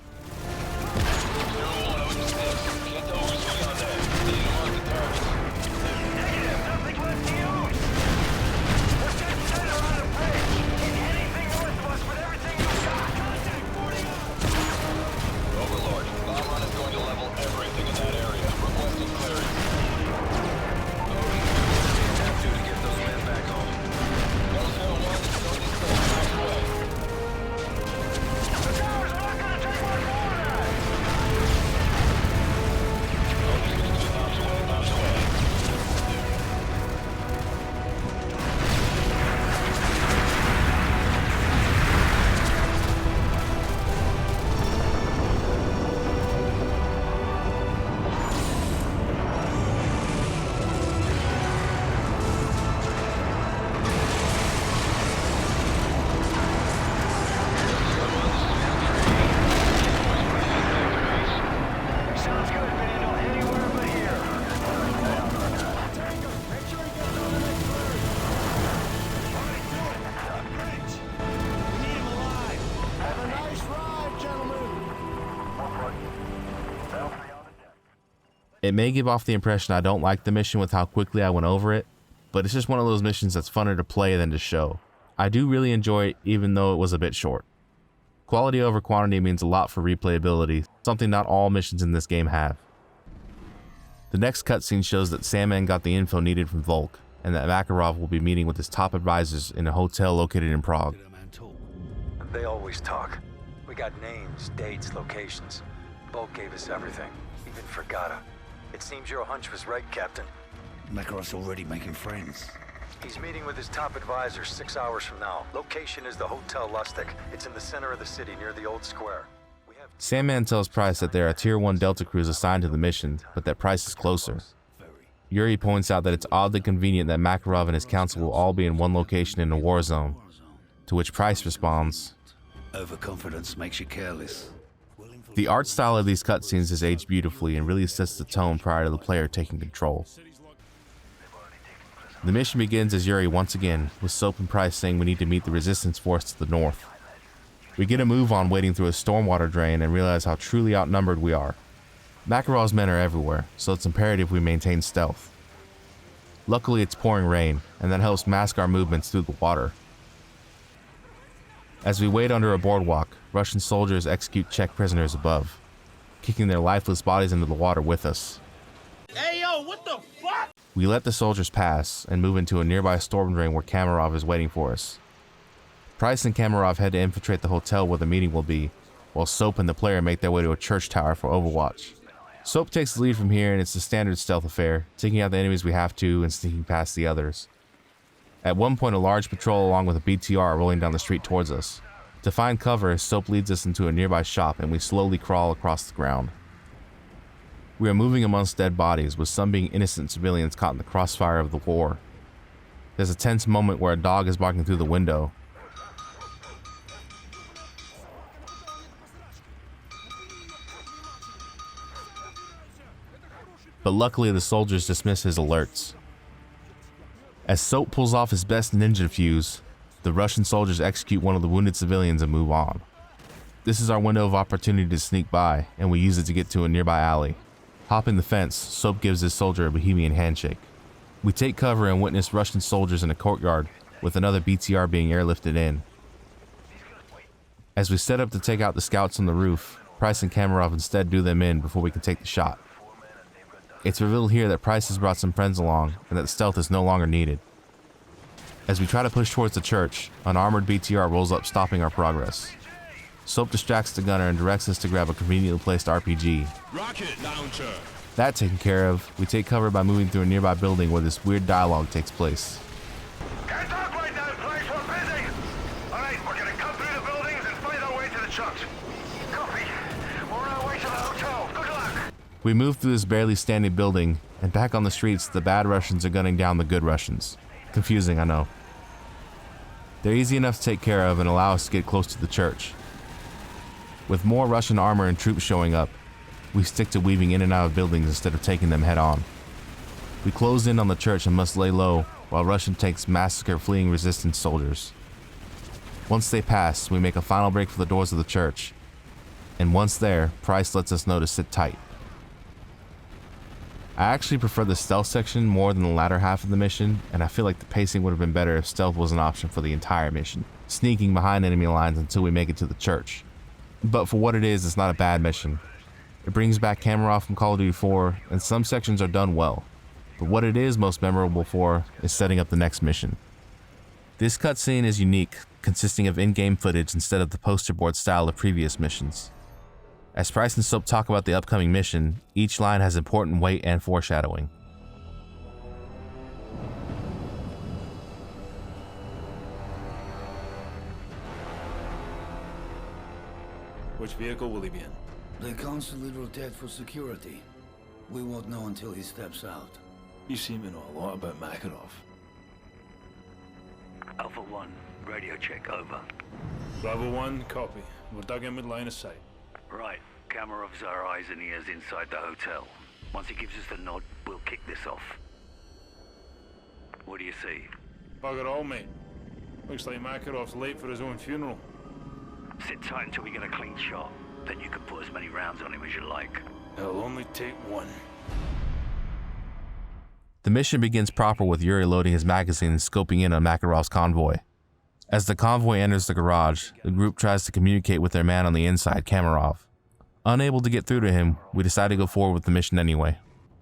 It may give off the impression I don't like the mission with how quickly I went over it, but it's just one of those missions that's funner to play than to show. I do really enjoy it even though it was a bit short. Quality over quantity means a lot for replayability, something not all missions in this game have. The next cutscene shows that Sandman got the info needed from Volk, and that Makarov will be meeting with his top advisors in a hotel located in Prague. They always talk. We got names, dates, locations. Volk gave us everything, even Fragata. It seems your hunch was right, Captain. Makarov's already making friends. He's meeting with his top advisor 6 hours from now. Location is the Hotel Lustig. It's in the center of the city near the old square. Sandman tells Price that there are Tier 1 Delta crews assigned to the mission, but that Price is closer. Yuri points out that it's oddly convenient that Makarov and his council will all be in one location in a war zone, to which Price responds, "Overconfidence makes you careless." The art style of these cutscenes is aged beautifully and really sets the tone prior to the player taking control. The mission begins as Yuri once again, with Soap and Price saying we need to meet the resistance force to the north. We get a move on wading through a stormwater drain and realize how truly outnumbered we are. Makarov's men are everywhere, so it's imperative we maintain stealth. Luckily it's pouring rain, and that helps mask our movements through the water. As we wait under a boardwalk, Russian soldiers execute Czech prisoners above, kicking their lifeless bodies into the water with us. Hey yo, what the fuck? We let the soldiers pass and move into a nearby storm drain where Kamarov is waiting for us. Price and Kamarov head to infiltrate the hotel where the meeting will be, while Soap and the player make their way to a church tower for Overwatch. Soap takes the lead from here, and it's a standard stealth affair, taking out the enemies we have to and sneaking past the others. At one point, a large patrol along with a BTR are rolling down the street towards us. To find cover, Soap leads us into a nearby shop and we slowly crawl across the ground. We are moving amongst dead bodies, with some being innocent civilians caught in the crossfire of the war. There's a tense moment where a dog is barking through the window. But luckily the soldiers dismiss his alerts. As Soap pulls off his best ninja fuse, the Russian soldiers execute one of the wounded civilians and move on. This is our window of opportunity to sneak by, and we use it to get to a nearby alley. Hopping the fence, Soap gives his soldier a bohemian handshake. We take cover and witness Russian soldiers in a courtyard, with another BTR being airlifted in. As we set up to take out the scouts on the roof, Price and Kamarov instead do them in before we can take the shot. It's revealed here that Price has brought some friends along, and that stealth is no longer needed. As we try to push towards the church, an armored BTR rolls up, stopping our progress. Soap distracts the gunner and directs us to grab a conveniently placed RPG. Rocket launcher. That taken care of, we take cover by moving through a nearby building where this weird dialogue takes place. Can't talk right now, place. We're busy. All right, we're gonna cut through the buildings and find our way to the church. Copy. We're on our way to the hotel. Good luck. We move through this barely standing building, and back on the streets, the bad Russians are gunning down the good Russians. Confusing, I know. They're easy enough to take care of and allow us to get close to the church. With more Russian armor and troops showing up, we stick to weaving in and out of buildings instead of taking them head on. We close in on the church and must lay low while Russian tanks massacre fleeing resistance soldiers. Once they pass, we make a final break for the doors of the church, and once there, Price lets us know to sit tight. I actually prefer the stealth section more than the latter half of the mission, and I feel like the pacing would have been better if stealth was an option for the entire mission, sneaking behind enemy lines until we make it to the church. But for what it is, it's not a bad mission. It brings back Kamarov from Call of Duty 4, and some sections are done well. But what it is most memorable for is setting up the next mission. This cutscene is unique, consisting of in-game footage instead of the poster board style of previous missions. As Price and Soap talk about the upcoming mission, each line has important weight and foreshadowing. Which vehicle will he be in? The consulate rotate for security. We won't know until he steps out. You seem to know a lot about Makarov. Alpha 1, radio check, over. Bravo 1, copy. We're dug in with line of sight. Right, Kamarov's our eyes and ears inside the hotel. Once he gives us the nod, we'll kick this off. What do you see? Bugger all, mate. Looks like Makarov's late for his own funeral. Sit tight until we get a clean shot. Then you can put as many rounds on him as you like. It'll only take one. The mission begins proper with Yuri loading his magazine and scoping in on Makarov's convoy. As the convoy enters the garage, the group tries to communicate with their man on the inside, Kamarov. Unable to get through to him, we decide to go forward with the mission anyway.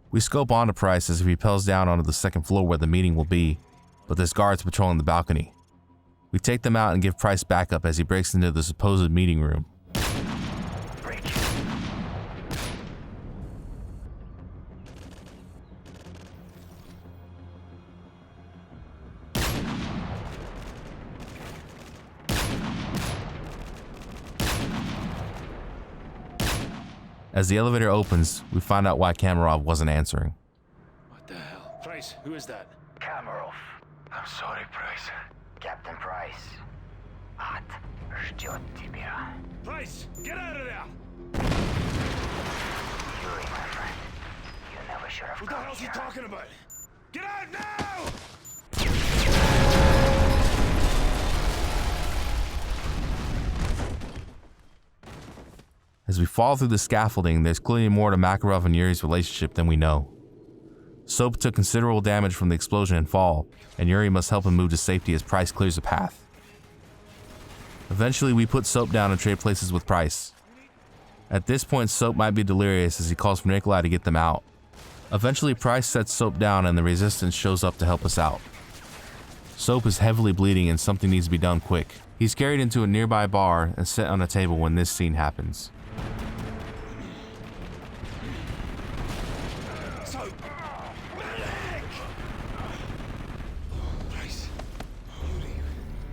We scope onto Price as he rappels down onto the second floor where the meeting will be, but there's guards patrolling the balcony. We take them out and give Price backup as he breaks into the supposed meeting room. As the elevator opens, we find out why Kamarov wasn't answering. What the hell? Price, who is that? Kamarov. I'm sorry, Price. Captain Price. Ад ждет тебя. Price, get out of there! Yuri, my friend. You never should have What the come hell's he here. talking about? Get out now! As we fall through the scaffolding, there's clearly more to Makarov and Yuri's relationship than we know. Soap took considerable damage from the explosion and fall, and Yuri must help him move to safety as Price clears a path. Eventually, we put Soap down and trade places with Price. At this point, Soap might be delirious as he calls for Nikolai to get them out. Eventually, Price sets Soap down and the Resistance shows up to help us out. Soap is heavily bleeding and something needs to be done quick. He's carried into a nearby bar and set on a table when this scene happens.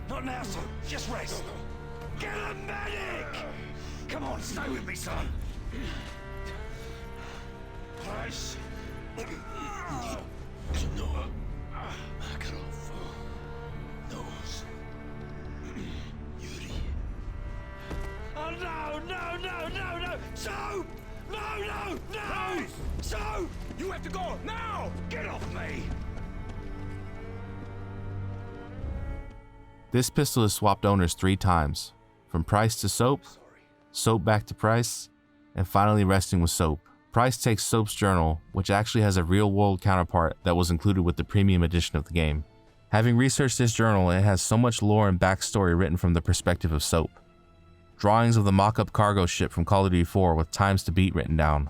Not now, son. Just rest. Get a medic! Come on, stay with me, son. Price. No. Makarov knows. Yuri. Oh, no! Soap! No! Price! Soap! You have to go now! Get off me! This pistol has swapped owners 3 times, from Price to Soap, Soap back to Price, and finally resting with Soap. Price takes Soap's journal, which actually has a real-world counterpart that was included with the premium edition of the game. Having researched this journal, it has so much lore and backstory written from the perspective of Soap. Drawings of the mock-up cargo ship from Call of Duty 4 with times to beat written down.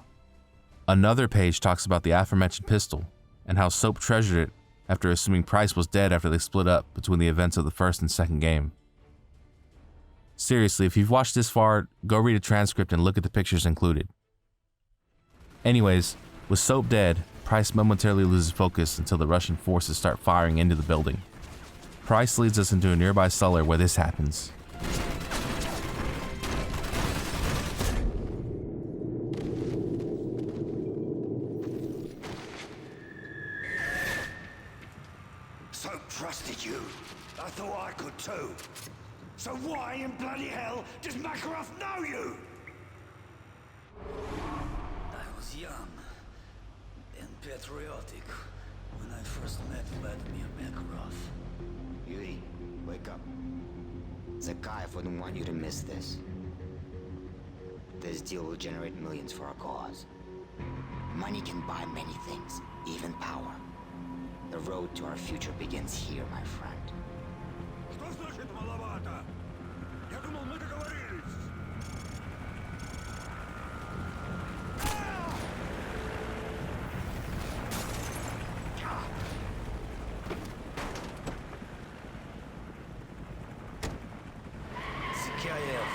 Another page talks about the aforementioned pistol, and how Soap treasured it after assuming Price was dead after they split up between the events of the first and second game. Seriously, if you've watched this far, go read a transcript and look at the pictures included. Anyways, with Soap dead, Price momentarily loses focus until the Russian forces start firing into the building. Price leads us into a nearby cellar where this happens. Soap trusted you. I thought I could too. So why in bloody hell does Makarov know you? I was young and patriotic when I first met Vladimir Makarov. Yuri, wake up. Zakayev wouldn't want you to miss this. This deal will generate millions for our cause. Money can buy many things, even power. The road to our future begins here, my friend. Что значит маловато? Я думал, мы договорились. Zakayev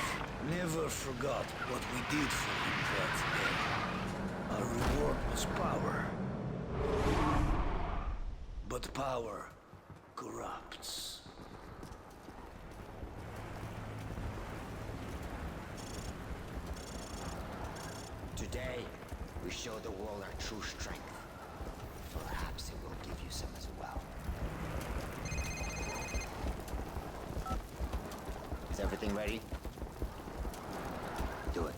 never forgot what we did for him that day. Our reward was power. But power corrupts. Today, we show the world our true strength. Perhaps it will give you some as well. Is everything ready? Do it.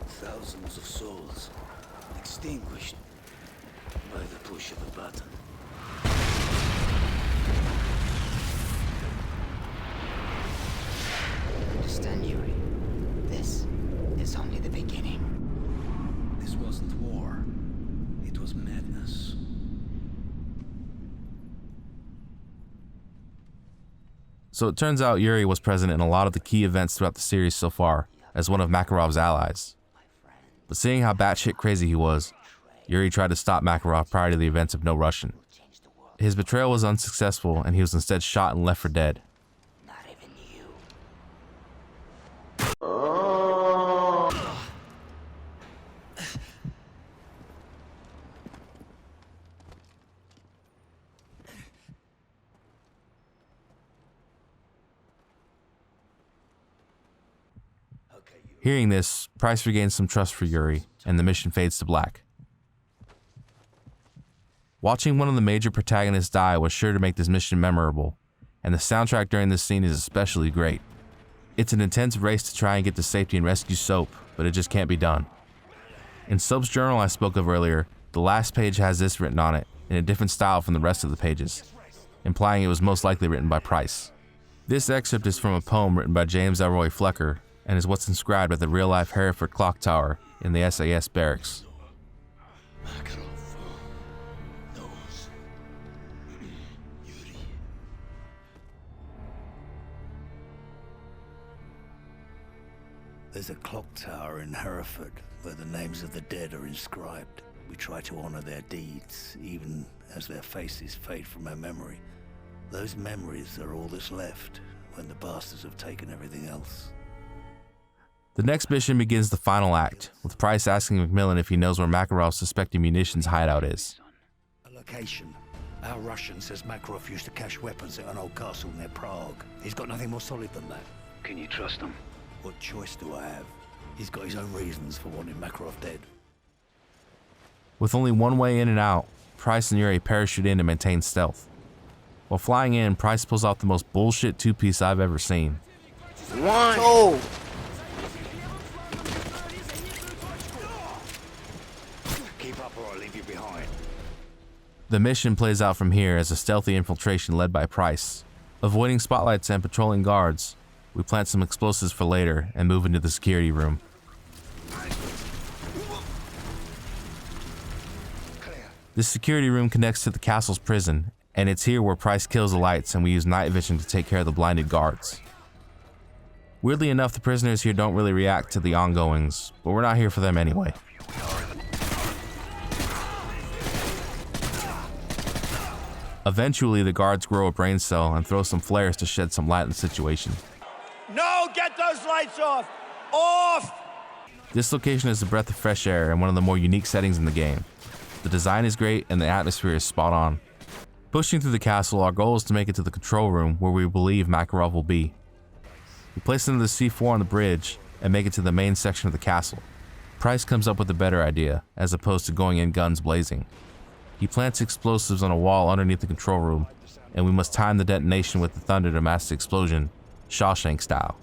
Thousands of souls extinguished by the push of a button. Understand, Yuri. This is only the beginning. This wasn't war. It was madness. So it turns out Yuri was present in a lot of the key events throughout the series so far, as one of Makarov's allies. But seeing how batshit crazy he was, Yuri tried to stop Makarov prior to the events of No Russian. His betrayal was unsuccessful, and he was instead shot and left for dead. Hearing this, Price regains some trust for Yuri, and the mission fades to black. Watching one of the major protagonists die was sure to make this mission memorable, and the soundtrack during this scene is especially great. It's an intense race to try and get to safety and rescue Soap, but it just can't be done. In Soap's journal I spoke of earlier, the last page has this written on it, in a different style from the rest of the pages, implying it was most likely written by Price. This excerpt is from a poem written by James Elroy Flecker, and is what's inscribed at the real-life Hereford clock tower in the SAS barracks. There's a clock tower in Hereford where the names of the dead are inscribed. We try to honor their deeds, even as their faces fade from our memory. Those memories are all that's left when the bastards have taken everything else. The next mission begins the final act, with Price asking McMillan if he knows where Makarov's suspected munitions hideout is. A location. Our Russian says Makarov used to cache weapons at an old castle near Prague. He's got nothing more solid than that. Can you trust him? What choice do I have? He's got his own reasons for wanting Makarov dead. With only one way in and out, Price and Yuri parachute in to maintain stealth. While flying in, Price pulls off the most bullshit two-piece I've ever seen. One. Keep up or I'll leave you behind. The mission plays out from here as a stealthy infiltration led by Price. Avoiding spotlights and patrolling guards, we plant some explosives for later and move into the security room. This security room connects to the castle's prison, and it's here where Price kills the lights and we use night vision to take care of the blinded guards. Weirdly enough, the prisoners here don't really react to the ongoings, but we're not here for them anyway. Eventually, the guards grow a brain cell and throw some flares to shed some light on the situation. No, get those lights off! Off! This location is a breath of fresh air and one of the more unique settings in the game. The design is great and the atmosphere is spot on. Pushing through the castle, our goal is to make it to the control room where we believe Makarov will be. We place into the C4 on the bridge and make it to the main section of the castle. Price comes up with a better idea, as opposed to going in guns blazing. He plants explosives on a wall underneath the control room, and we must time the detonation with the thunder to mask the explosion, Shawshank style.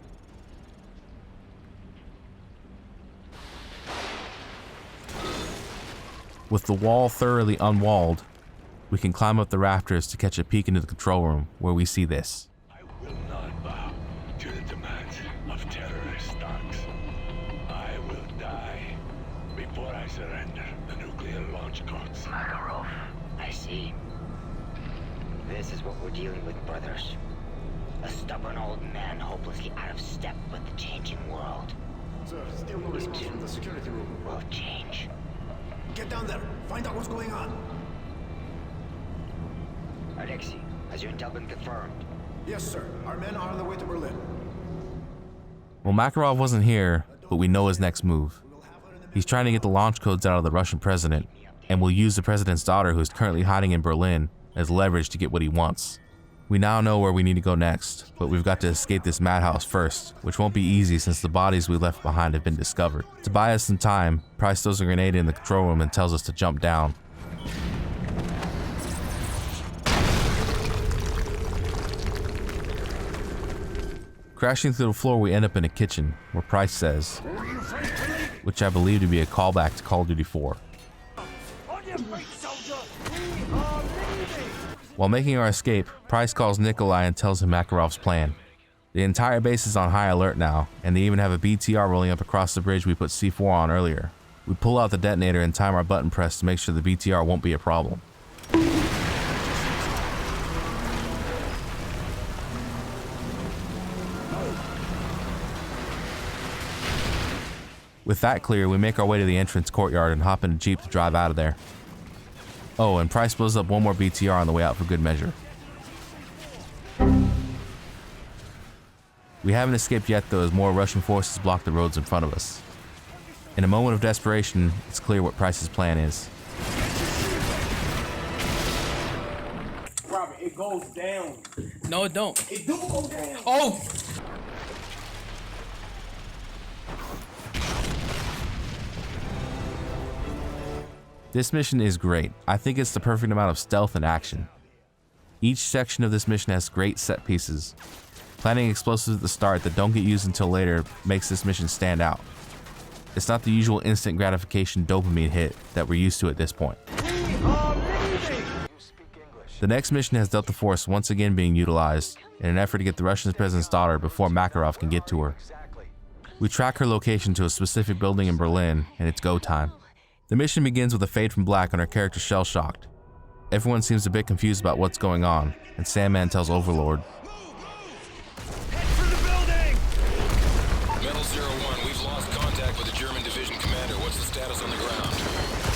With the wall thoroughly unwalled, we can climb up the rafters to catch a peek into the control room, where we see this. I will not bow to the demands of terrorist stocks. I will die before I surrender the nuclear launch codes. Makarov, I see. This is what we're dealing with, brothers. A stubborn old man hopelessly out of step with the changing world. Sir, still no response from the security room. Will change. Get down there. Find out what's going on. Alexei, has your intel been confirmed? Yes, sir. Our men are on their way to Berlin. Well, Makarov wasn't here, but we know his next move. He's trying to get the launch codes out of the Russian president, and will use the president's daughter, who is currently hiding in Berlin, as leverage to get what he wants. We now know where we need to go next, but we've got to escape this madhouse first, which won't be easy since the bodies we left behind have been discovered. To buy us some time, Price throws a grenade in the control room and tells us to jump down. Crashing through the floor, we end up in a kitchen, where Price says, which I believe to be a callback to Call of Duty 4. While making our escape, Price calls Nikolai and tells him Makarov's plan. The entire base is on high alert now, and they even have a BTR rolling up across the bridge we put C4 on earlier. We pull out the detonator and time our button press to make sure the BTR won't be a problem. With that clear, we make our way to the entrance courtyard and hop in a Jeep to drive out of there. Oh, and Price blows up one more BTR on the way out for good measure. We haven't escaped yet though, as more Russian forces block the roads in front of us. In a moment of desperation, it's clear what Price's plan is. Robert, it goes down. No, it don't. It do go down. Oh! This mission is great. I think it's the perfect amount of stealth and action. Each section of this mission has great set pieces. Planting explosives at the start that don't get used until later makes this mission stand out. It's not the usual instant gratification dopamine hit that we're used to at this point. The next mission has Delta Force once again being utilized in an effort to get the Russian president's daughter before Makarov can get to her. We track her location to a specific building in Berlin, and it's go time. The mission begins with a fade from black and our character shell-shocked. Everyone seems a bit confused about what's going on, and Sandman tells Overlord, Metal 01, we've lost contact with the German division commander. What's the status on the ground?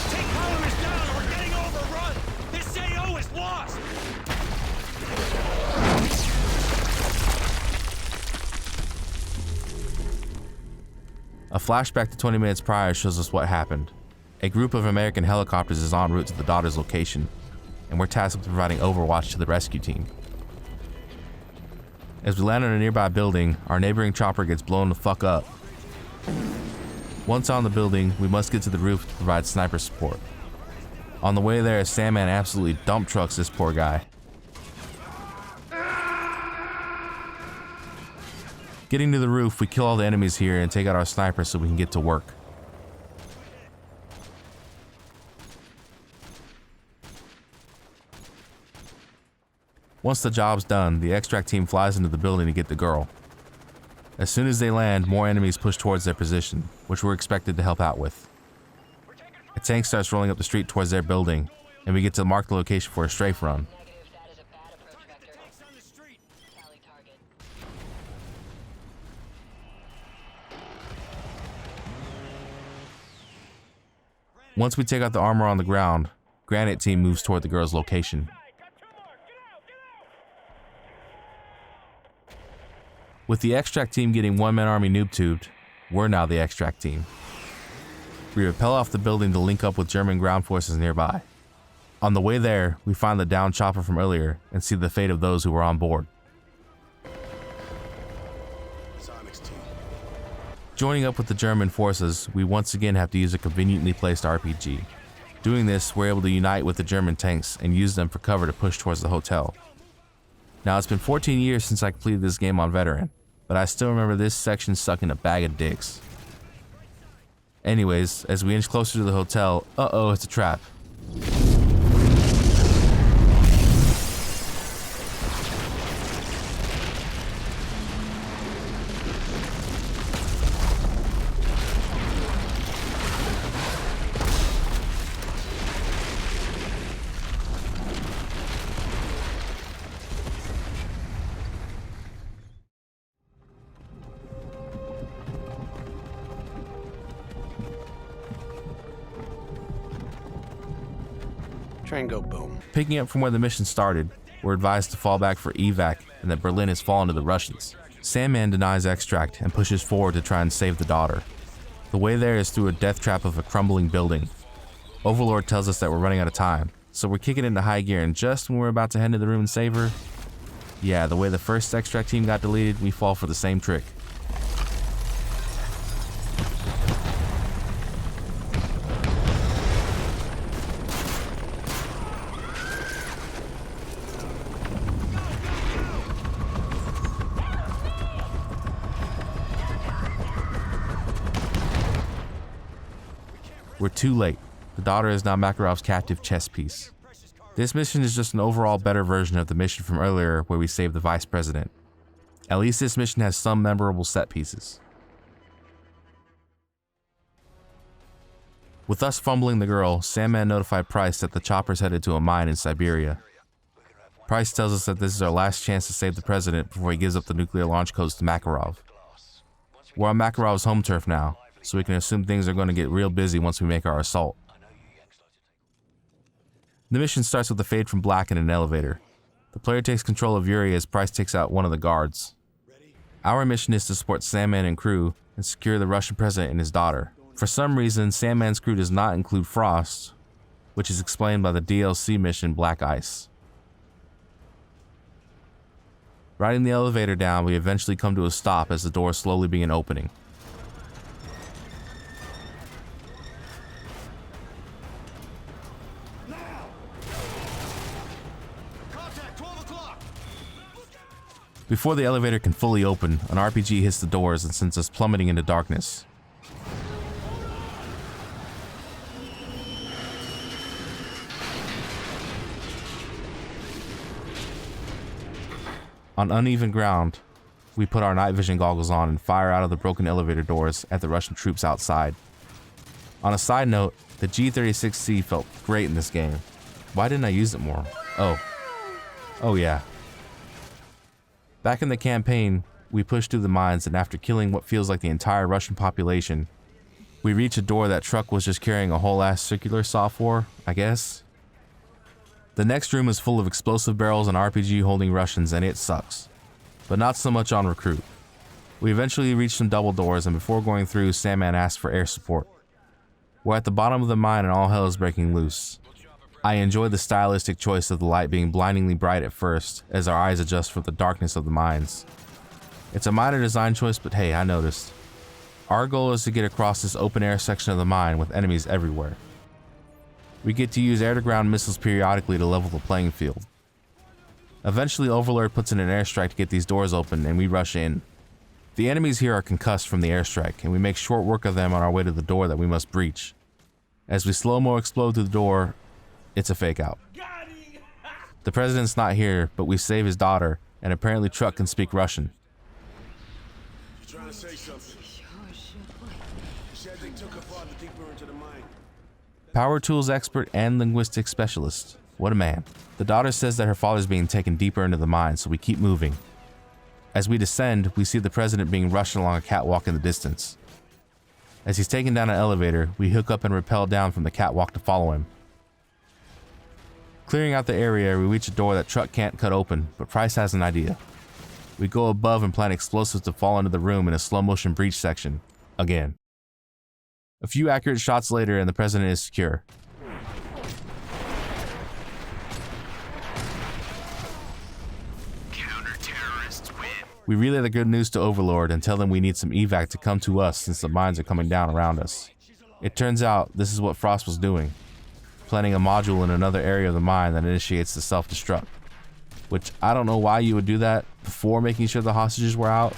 Take columns down or we're getting overrun. This AO is lost. A flashback to 20 minutes prior shows us what happened. A group of American helicopters is en route to the daughter's location, and we're tasked with providing overwatch to the rescue team. As we land on a nearby building, our neighboring chopper gets blown the fuck up. Once on the building, we must get to the roof to provide sniper support. On the way there, Sandman absolutely dump trucks this poor guy. Getting to the roof, we kill all the enemies here and take out our sniper so we can get to work. Once the job's done, the extract team flies into the building to get the girl. As soon as they land, more enemies push towards their position, which we're expected to help out with. A tank starts rolling up the street towards their building, and we get to mark the location for a strafe run. Once we take out the armor on the ground, Granite Team moves toward the girl's location. With the extract team getting one-man army noob tubed, we're now the extract team. We rappel off the building to link up with German ground forces nearby. On the way there, we find the downed chopper from earlier and see the fate of those who were on board. Joining up with the German forces, we once again have to use a conveniently placed RPG. Doing this, we're able to unite with the German tanks and use them for cover to push towards the hotel. Now, it's been 14 years since I completed this game on Veteran, but I still remember this section stuck in a bag of dicks. Anyways, as we inch closer to the hotel, uh-oh, it's a trap. Train go boom. Picking up from where the mission started, we're advised to fall back for evac and that Berlin has fallen to the Russians. Sandman denies extract and pushes forward to try and save the daughter. The way there is through a death trap of a crumbling building. Overlord tells us that we're running out of time, so we're kicking into high gear, and just when we're about to head into the room and save her, yeah, the way the first extract team got deleted, we fall for the same trick. We're too late. The daughter is now Makarov's captive chess piece. This mission is just an overall better version of the mission from earlier where we saved the vice president. At least this mission has some memorable set pieces. With us fumbling the girl, Sandman notified Price that the chopper's headed to a mine in Siberia. Price tells us that this is our last chance to save the president before he gives up the nuclear launch codes to Makarov. We're on Makarov's home turf now, so we can assume things are going to get real busy once we make our assault. The mission starts with a fade from black in an elevator. The player takes control of Yuri as Price takes out one of the guards. Our mission is to support Sandman and crew and secure the Russian president and his daughter. For some reason, Sandman's crew does not include Frost, which is explained by the DLC mission Black Ice. Riding the elevator down, we eventually come to a stop as the doors slowly begin opening. Before the elevator can fully open, an RPG hits the doors and sends us plummeting into darkness. On uneven ground, we put our night vision goggles on and fire out of the broken elevator doors at the Russian troops outside. On a side note, the G36C felt great in this game. Why didn't I use it more? Oh yeah. Back in the campaign, we push through the mines, and after killing what feels like the entire Russian population, we reach a door that truck was just carrying a whole ass circular saw for, I guess. The next room is full of explosive barrels and RPG holding Russians, and it sucks. But not so much on recruit. We eventually reach some double doors, and before going through, Sandman asks for air support. We're at the bottom of the mine and all hell is breaking loose. I enjoy the stylistic choice of the light being blindingly bright at first, as our eyes adjust for the darkness of the mines. It's a minor design choice, but hey, I noticed. Our goal is to get across this open air section of the mine with enemies everywhere. We get to use air-to-ground missiles periodically to level the playing field. Eventually, Overlord puts in an airstrike to get these doors open, and we rush in. The enemies here are concussed from the airstrike, and we make short work of them on our way to the door that we must breach. As we slow-mo explode through the door, it's a fake out. The president's not here, but we save his daughter, and apparently Truck can speak Russian. You're trying to say something. You said they took her father deeper into the mine. Power tools expert and linguistics specialist. What a man. The daughter says that her father's being taken deeper into the mine, so we keep moving. As we descend, we see the president being rushed along a catwalk in the distance. As he's taken down an elevator, we hook up and rappel down from the catwalk to follow him. Clearing out the area, we reach a door that Truck can't cut open, but Price has an idea. We go above and plant explosives to fall into the room in a slow motion breach section. Again. A few accurate shots later and the president is secure. Counter-terrorists win. We relay the good news to Overlord and tell them we need some evac to come to us since the mines are coming down around us. It turns out this is what Frost was doing, planting a module in another area of the mine that initiates the self-destruct. Which I don't know why you would do that before making sure the hostages were out.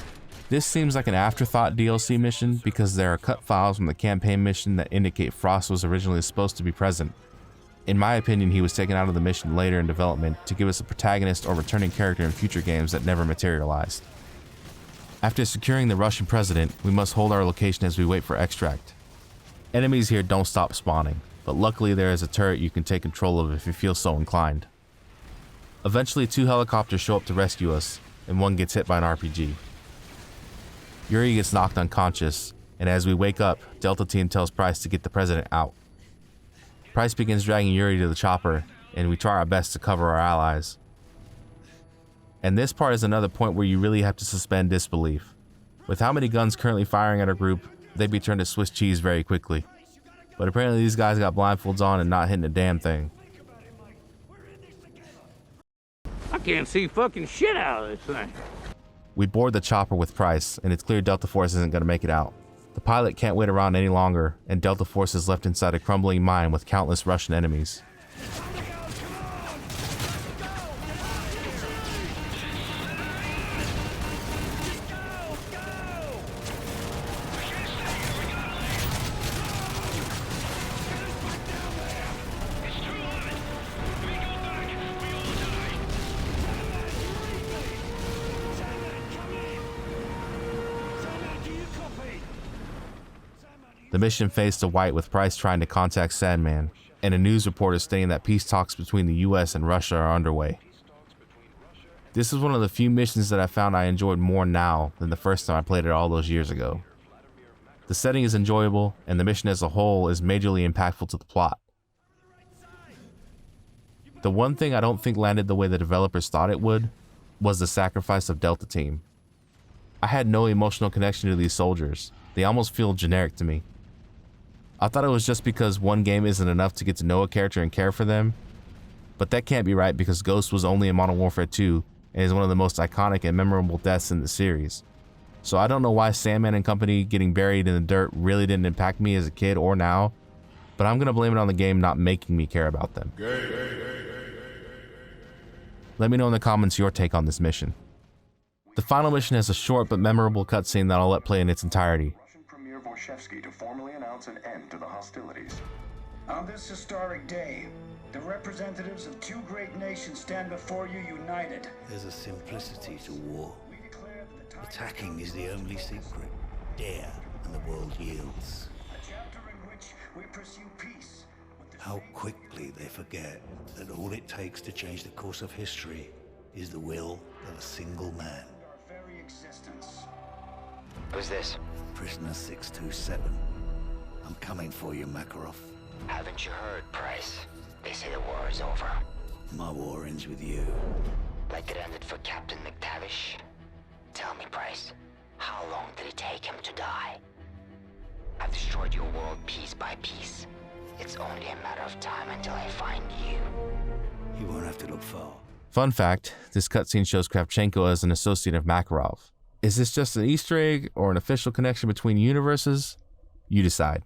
This seems like an afterthought DLC mission because there are cut files from the campaign mission that indicate Frost was originally supposed to be present. In my opinion, he was taken out of the mission later in development to give us a protagonist or returning character in future games that never materialized. After securing the Russian president, we must hold our location as we wait for extract. Enemies here don't stop spawning, but luckily there is a turret you can take control of if you feel so inclined. Eventually 2 helicopters show up to rescue us, and one gets hit by an RPG. Yuri gets knocked unconscious, and as we wake up, Delta Team tells Price to get the president out. Price begins dragging Yuri to the chopper, and we try our best to cover our allies. And this part is another point where you really have to suspend disbelief. With how many guns currently firing at our group, they'd be turned to Swiss cheese very quickly. But apparently these guys got blindfolds on and not hitting a damn thing. I can't see fucking shit out of this thing. We board the chopper with Price, and it's clear Delta Force isn't going to make it out. The pilot can't wait around any longer, and Delta Force is left inside a crumbling mine with countless Russian enemies. The mission fades to white with Price trying to contact Sandman, and a news reporter stating that peace talks between the US and Russia are underway. This is one of the few missions that I found I enjoyed more now than the first time I played it all those years ago. The setting is enjoyable, and the mission as a whole is majorly impactful to the plot. The one thing I don't think landed the way the developers thought it would was the sacrifice of Delta Team. I had no emotional connection to these soldiers. They almost feel generic to me. I thought it was just because one game isn't enough to get to know a character and care for them, but that can't be right because Ghost was only in Modern Warfare 2 and is one of the most iconic and memorable deaths in the series. So I don't know why Sandman and company getting buried in the dirt really didn't impact me as a kid or now, but I'm gonna blame it on the game not making me care about them. Let me know in the comments your take on this mission. The final mission has a short but memorable cutscene that I'll let play in its entirety. To formally announce an end to the hostilities. On this historic day, the representatives of 2 great nations stand before you united. There's a simplicity to war. Attacking is the only secret. Dare, and the world yields. A chapter in which we pursue peace. How quickly they forget that all it takes to change the course of history is the will of a single man. Our very existence. Who's this? Prisoner 627. I'm coming for you, Makarov. Haven't you heard, Price? They say the war is over. My war ends with you. Like it ended for Captain McTavish? Tell me, Price, how long did it take him to die? I've destroyed your world piece by piece. It's only a matter of time until I find you. You won't have to look far. Fun fact, this cutscene shows Kravchenko as an associate of Makarov. Is this just an Easter egg or an official connection between universes? You decide.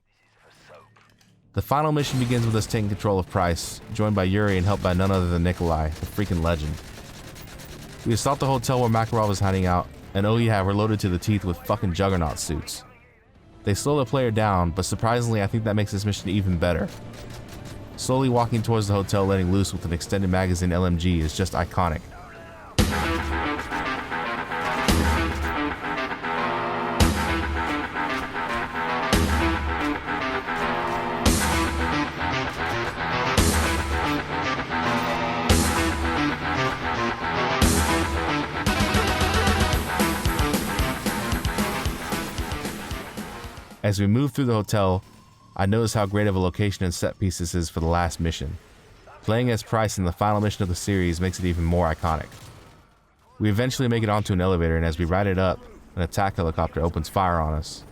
The final mission begins with us taking control of Price, joined by Yuri and helped by none other than Nikolai, the freaking legend. We assault the hotel where Makarov is hiding out, and oh yeah, we're loaded to the teeth with fucking Juggernaut suits. They slow the player down, but surprisingly I think that makes this mission even better. Slowly walking towards the hotel letting loose with an extended magazine LMG is just iconic. As we move through the hotel, I notice how great of a location and set piece this is for the last mission. Playing as Price in the final mission of the series makes it even more iconic. We eventually make it onto an elevator, and as we ride it up, an attack helicopter opens fire on us.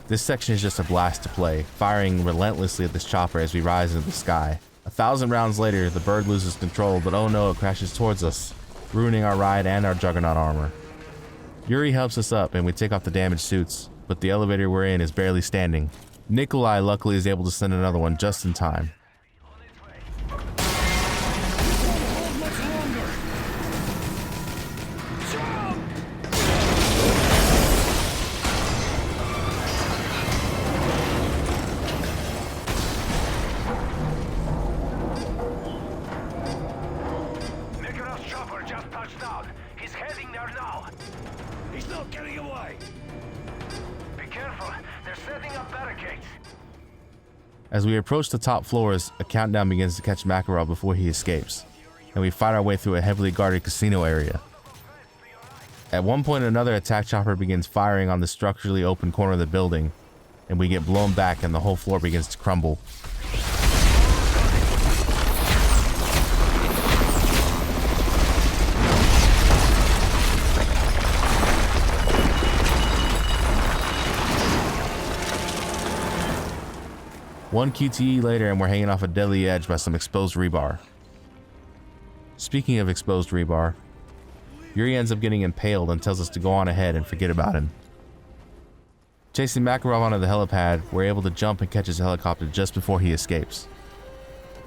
This section is just a blast to play, firing relentlessly at this chopper as we rise into the sky. 1,000 rounds later, the bird loses control, but oh no, it crashes towards us, ruining our ride and our Juggernaut armor. Yuri helps us up and we take off the damaged suits, but the elevator we're in is barely standing. Nikolai luckily is able to send another one just in time. As we approach the top floors, a countdown begins to catch Makarov before he escapes, and we fight our way through a heavily guarded casino area. At one point, another attack chopper begins firing on the structurally open corner of the building, and we get blown back and the whole floor begins to crumble. One QTE later and we're hanging off a deadly edge by some exposed rebar. Speaking of exposed rebar, Yuri ends up getting impaled and tells us to go on ahead and forget about him. Chasing Makarov onto the helipad, we're able to jump and catch his helicopter just before he escapes.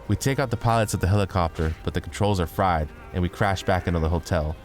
We take out the pilots of the helicopter, but the controls are fried and we crash back into the hotel.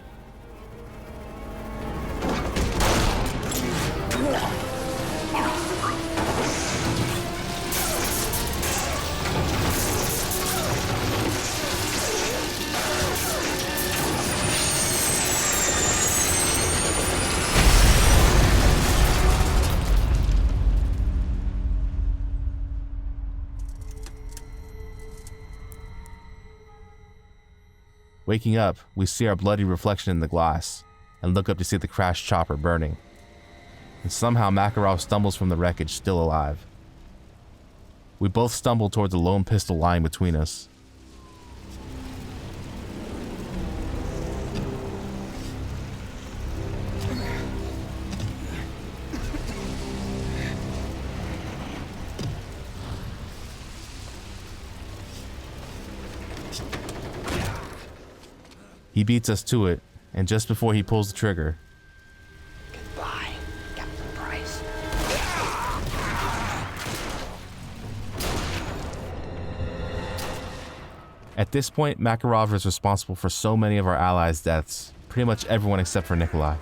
Waking up, we see our bloody reflection in the glass, and look up to see the crashed chopper burning. And somehow Makarov stumbles from the wreckage still alive. We both stumble toward the lone pistol lying between us. He beats us to it, and just before he pulls the trigger, Goodbye, Captain Price. At this point, Makarov is responsible for so many of our allies' deaths, pretty much everyone except for Nikolai.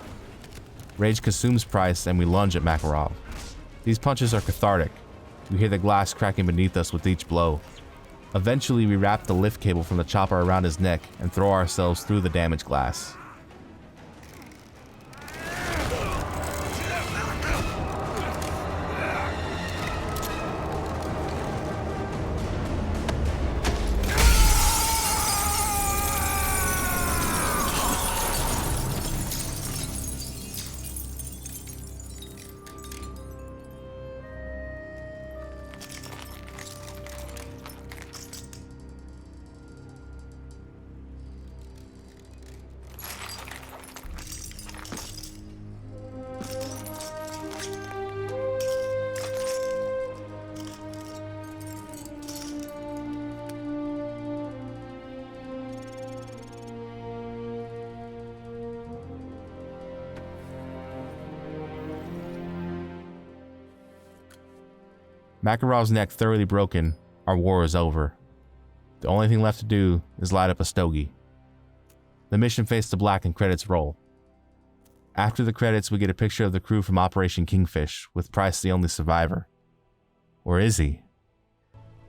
Rage consumes Price and we lunge at Makarov. These punches are cathartic. We hear the glass cracking beneath us with each blow. Eventually, we wrap the lift cable from the chopper around his neck and throw ourselves through the damaged glass. Makarov's neck thoroughly broken, our war is over. The only thing left to do is light up a stogie. The mission fades to black and credits roll. After the credits, we get a picture of the crew from Operation Kingfish, with Price the only survivor. Or is he?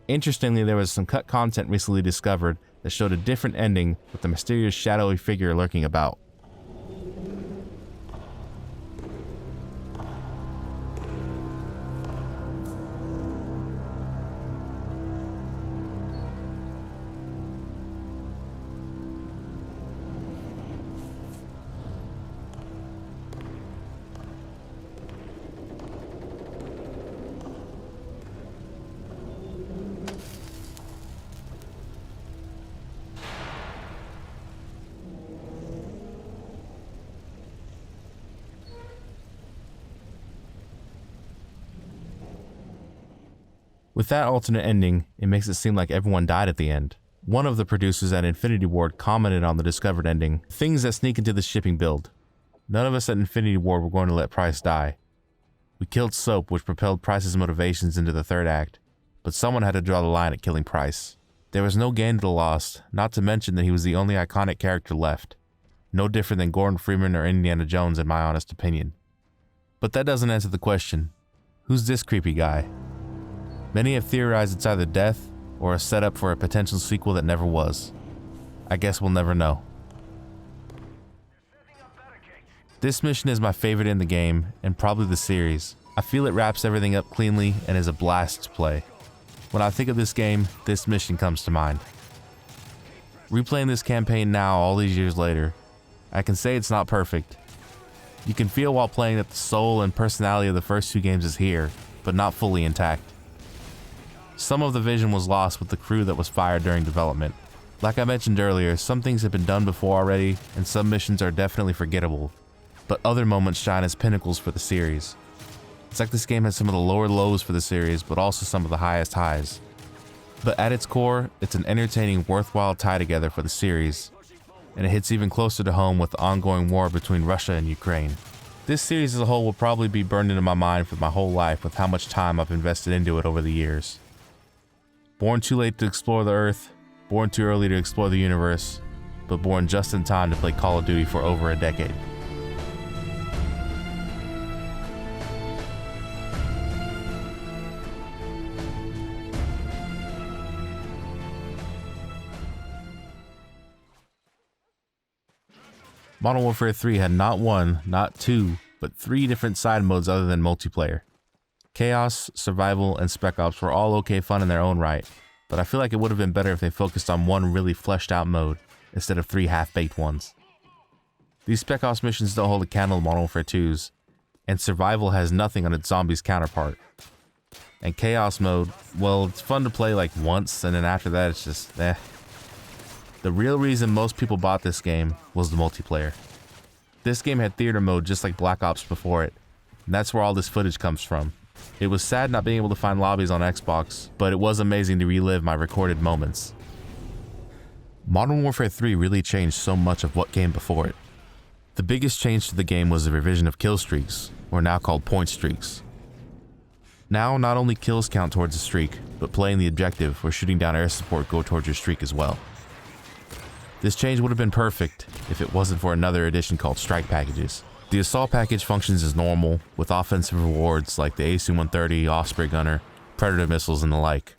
Interestingly, there was some cut content recently discovered that showed a different ending with the mysterious shadowy figure lurking about. With that alternate ending, it makes it seem like everyone died at the end. One of the producers at Infinity Ward commented on the discovered ending, things that sneak into the shipping build. None of us at Infinity Ward were going to let Price die. We killed Soap, which propelled Price's motivations into the third act, but someone had to draw the line at killing Price. There was no gain to the loss, not to mention that he was the only iconic character left. No different than Gordon Freeman or Indiana Jones in my honest opinion. But that doesn't answer the question. Who's this creepy guy? Many have theorized it's either death or a setup for a potential sequel that never was. I guess we'll never know. This mission is my favorite in the game, and probably the series. I feel it wraps everything up cleanly and is a blast to play. When I think of this game, this mission comes to mind. Replaying this campaign now, all these years later, I can say it's not perfect. You can feel while playing that the soul and personality of the first two games is here, but not fully intact. Some of the vision was lost with the crew that was fired during development. Like I mentioned earlier, some things have been done before already, and some missions are definitely forgettable, but other moments shine as pinnacles for the series. It's like this game has some of the lower lows for the series, but also some of the highest highs. But at its core, it's an entertaining, worthwhile tie together for the series, and it hits even closer to home with the ongoing war between Russia and Ukraine. This series as a whole will probably be burned into my mind for my whole life with how much time I've invested into it over the years. Born too late to explore the Earth, born too early to explore the universe, but born just in time to play Call of Duty for over a decade. Modern Warfare 3 had not one, not two, but 3 different side modes other than multiplayer. Chaos, Survival, and Spec Ops were all okay fun in their own right, but I feel like it would have been better if they focused on one really fleshed out mode, instead of 3 half-baked ones. These Spec Ops missions don't hold a candle to Modern Warfare 2's, and Survival has nothing on its Zombies counterpart. And Chaos mode, well, it's fun to play like once, and then after that it's just, eh. The real reason most people bought this game was the multiplayer. This game had theater mode just like Black Ops before it, and that's where all this footage comes from. It was sad not being able to find lobbies on Xbox, but it was amazing to relive my recorded moments. Modern Warfare 3 really changed so much of what came before it. The biggest change to the game was the revision of kill streaks, or now called point streaks. Now, not only kills count towards a streak, but playing the objective or shooting down air support go towards your streak as well. This change would have been perfect if it wasn't for another addition called Strike Packages. The Assault Package functions as normal, with offensive rewards like the AC-130, Osprey Gunner, Predator missiles, and the like.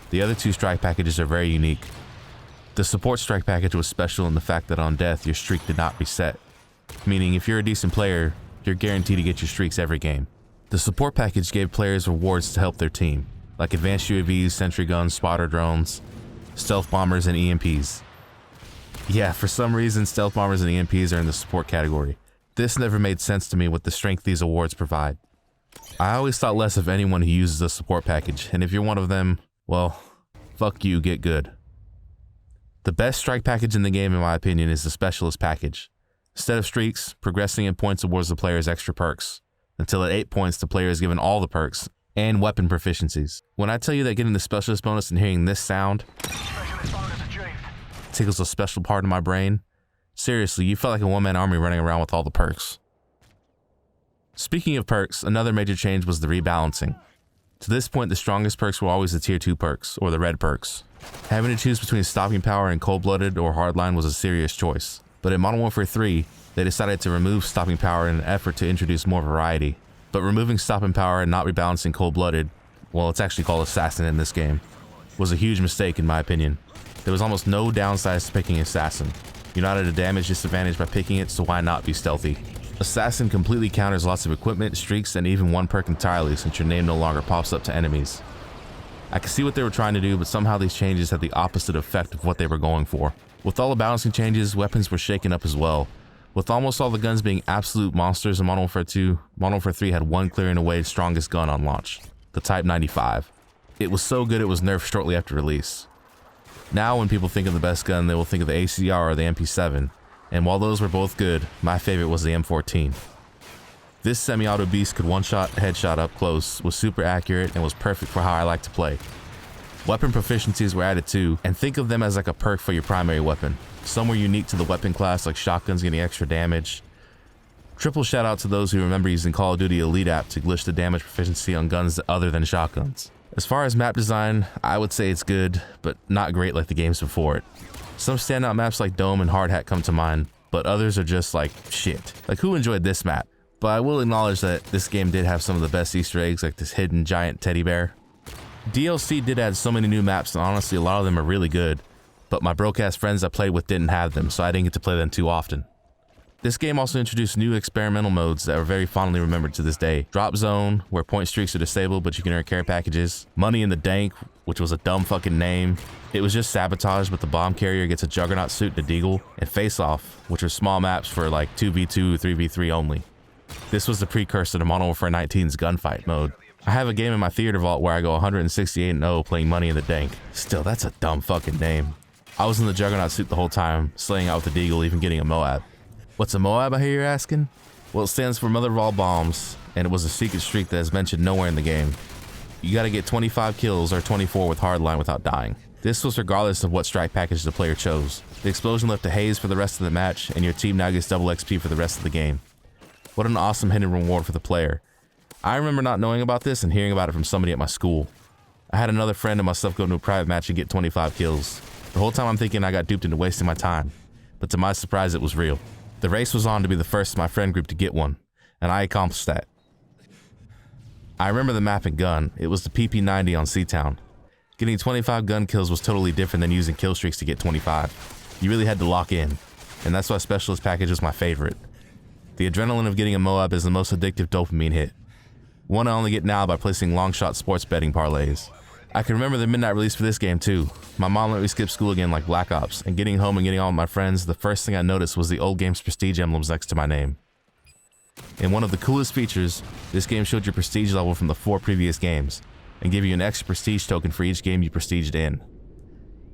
The other 2 Strike Packages are very unique. The Support Strike Package was special in the fact that on death, your streak did not reset, meaning if you're a decent player, you're guaranteed to get your streaks every game. The Support Package gave players rewards to help their team, like advanced UAVs, sentry guns, spotter drones, stealth bombers, and EMPs. Yeah, for some reason, stealth bombers and EMPs are in the support category. This never made sense to me with the strength these awards provide. I always thought less of anyone who uses a support package, and if you're one of them, well, fuck you, get good. The best strike package in the game, in my opinion, is the Specialist Package. Instead of streaks, progressing in points awards the players extra perks. Until at 8 points, the player is given all the perks, and weapon proficiencies. When I tell you that getting the Specialist bonus and hearing this sound tickles a special part of my brain, seriously, you felt like a one-man army running around with all the perks. Speaking of perks, another major change was the rebalancing. To this point, the strongest perks were always the tier 2 perks, or the red perks. Having to choose between Stopping Power and Cold-Blooded or Hardline was a serious choice, but in Modern Warfare 3, they decided to remove Stopping Power in an effort to introduce more variety. But removing Stopping Power and not rebalancing Cold-Blooded, well, it's actually called Assassin in this game, was a huge mistake in my opinion. There was almost no downsides to picking Assassin. You're not at a damage disadvantage by picking it, so why not be stealthy? Assassin completely counters lots of equipment, streaks, and even one perk entirely since your name no longer pops up to enemies. I can see what they were trying to do, but somehow these changes had the opposite effect of what they were going for. With all the balancing changes, weapons were shaken up as well. With almost all the guns being absolute monsters in Modern Warfare 2, Modern Warfare 3 had one clearing away strongest gun on launch, the Type 95. It was so good it was nerfed shortly after release. Now when people think of the best gun, they will think of the ACR or the MP7, and while those were both good, my favorite was the M14. This semi-auto beast could one-shot headshot up close, was super accurate, and was perfect for how I like to play. Weapon proficiencies were added too, and think of them as like a perk for your primary weapon. Some were unique to the weapon class, like shotguns getting extra damage. Triple shout out to those who remember using Call of Duty Elite app to glitch the damage proficiency on guns other than shotguns. As far as map design, I would say it's good, but not great like the games before it. Some standout maps like Dome and Hard Hat come to mind, but others are just like shit. Like, who enjoyed this map? But I will acknowledge that this game did have some of the best Easter eggs, like this hidden giant teddy bear. DLC did add so many new maps, and honestly a lot of them are really good, but my broke-ass friends I played with didn't have them, so I didn't get to play them too often. This game also introduced new experimental modes that are very fondly remembered to this day. Drop Zone, where point streaks are disabled but you can earn care packages. Money in the Dank, which was a dumb fucking name. It was just Sabotage, but the bomb carrier gets a Juggernaut suit and a deagle. And Face Off, which are small maps for like 2v2 or 3v3 only. This was the precursor to Modern Warfare 19's gunfight mode. I have a game in my theater vault where I go 168-0 playing Money in the Dank. Still, that's a dumb fucking name. I was in the Juggernaut suit the whole time, slaying out with the deagle, even getting a Moab. What's a Moab, I hear you're asking? Well, it stands for Mother of All Bombs, and it was a secret streak that is mentioned nowhere in the game. You gotta get 25 kills or 24 with hardline without dying. This was regardless of what strike package the player chose. The explosion left a haze for the rest of the match, and your team now gets double XP for the rest of the game. What an awesome hidden reward for the player. I remember not knowing about this and hearing about it from somebody at my school. I had another friend and myself go into a private match and get 25 kills. The whole time I'm thinking I got duped into wasting my time, but to my surprise it was real. The race was on to be the first in my friend group to get one, and I accomplished that. I remember the map and gun. It was the PP90 on Seatown. Getting 25 gun kills was totally different than using kill streaks to get 25. You really had to lock in, and that's why Specialist Package was my favorite. The adrenaline of getting a Moab is the most addictive dopamine hit. One I only get now by placing long shot sports betting parlays. I can remember the midnight release for this game too. My mom let me skip school again like Black Ops, and getting home and getting all my friends, the first thing I noticed was the old game's prestige emblems next to my name. In one of the coolest features, this game showed your prestige level from the 4 previous games, and gave you an extra prestige token for each game you prestiged in.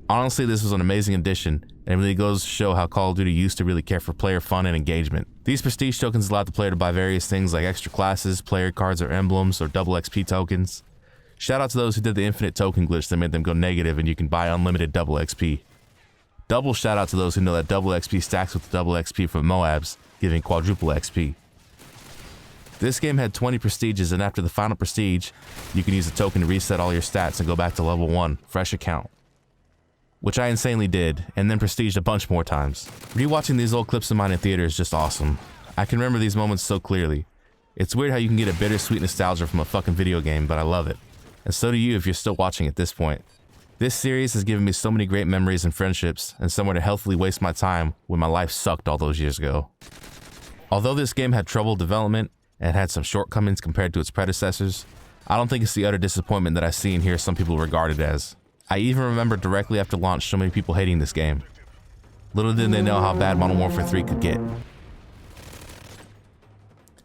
Honestly, this was an amazing addition, and it really goes to show how Call of Duty used to really care for player fun and engagement. These prestige tokens allowed the player to buy various things like extra classes, player cards or emblems, or double XP tokens. Shout out to those who did the infinite token glitch that made them go negative and you can buy unlimited double XP. Double shout out to those who know that double XP stacks with the double XP from Moabs, giving quadruple XP. This game had 20 prestiges, and after the final prestige, you can use a token to reset all your stats and go back to level 1, fresh account. Which I insanely did, and then prestiged a bunch more times. Rewatching these old clips of mine in theater is just awesome. I can remember these moments so clearly. It's weird how you can get a bittersweet nostalgia from a fucking video game, but I love it. And so do you if you're still watching at this point. This series has given me so many great memories and friendships, and somewhere to healthily waste my time when my life sucked all those years ago. Although this game had troubled development, and had some shortcomings compared to its predecessors, I don't think it's the utter disappointment that I see and hear some people regard it as. I even remember directly after launch so many people hating this game. Little did they know how bad Modern Warfare 3 could get.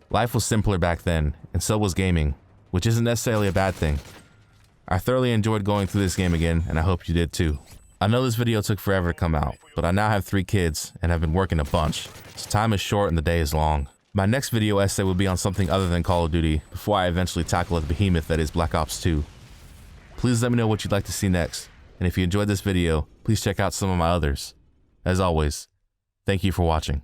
Life was simpler back then, and so was gaming, which isn't necessarily a bad thing. I thoroughly enjoyed going through this game again, and I hope you did too. I know this video took forever to come out, but I now have 3 kids and have been working a bunch, so time is short and the day is long. My next video essay will be on something other than Call of Duty, before I eventually tackle the behemoth that is Black Ops 2. Please let me know what you'd like to see next, and if you enjoyed this video, please check out some of my others. As always, thank you for watching.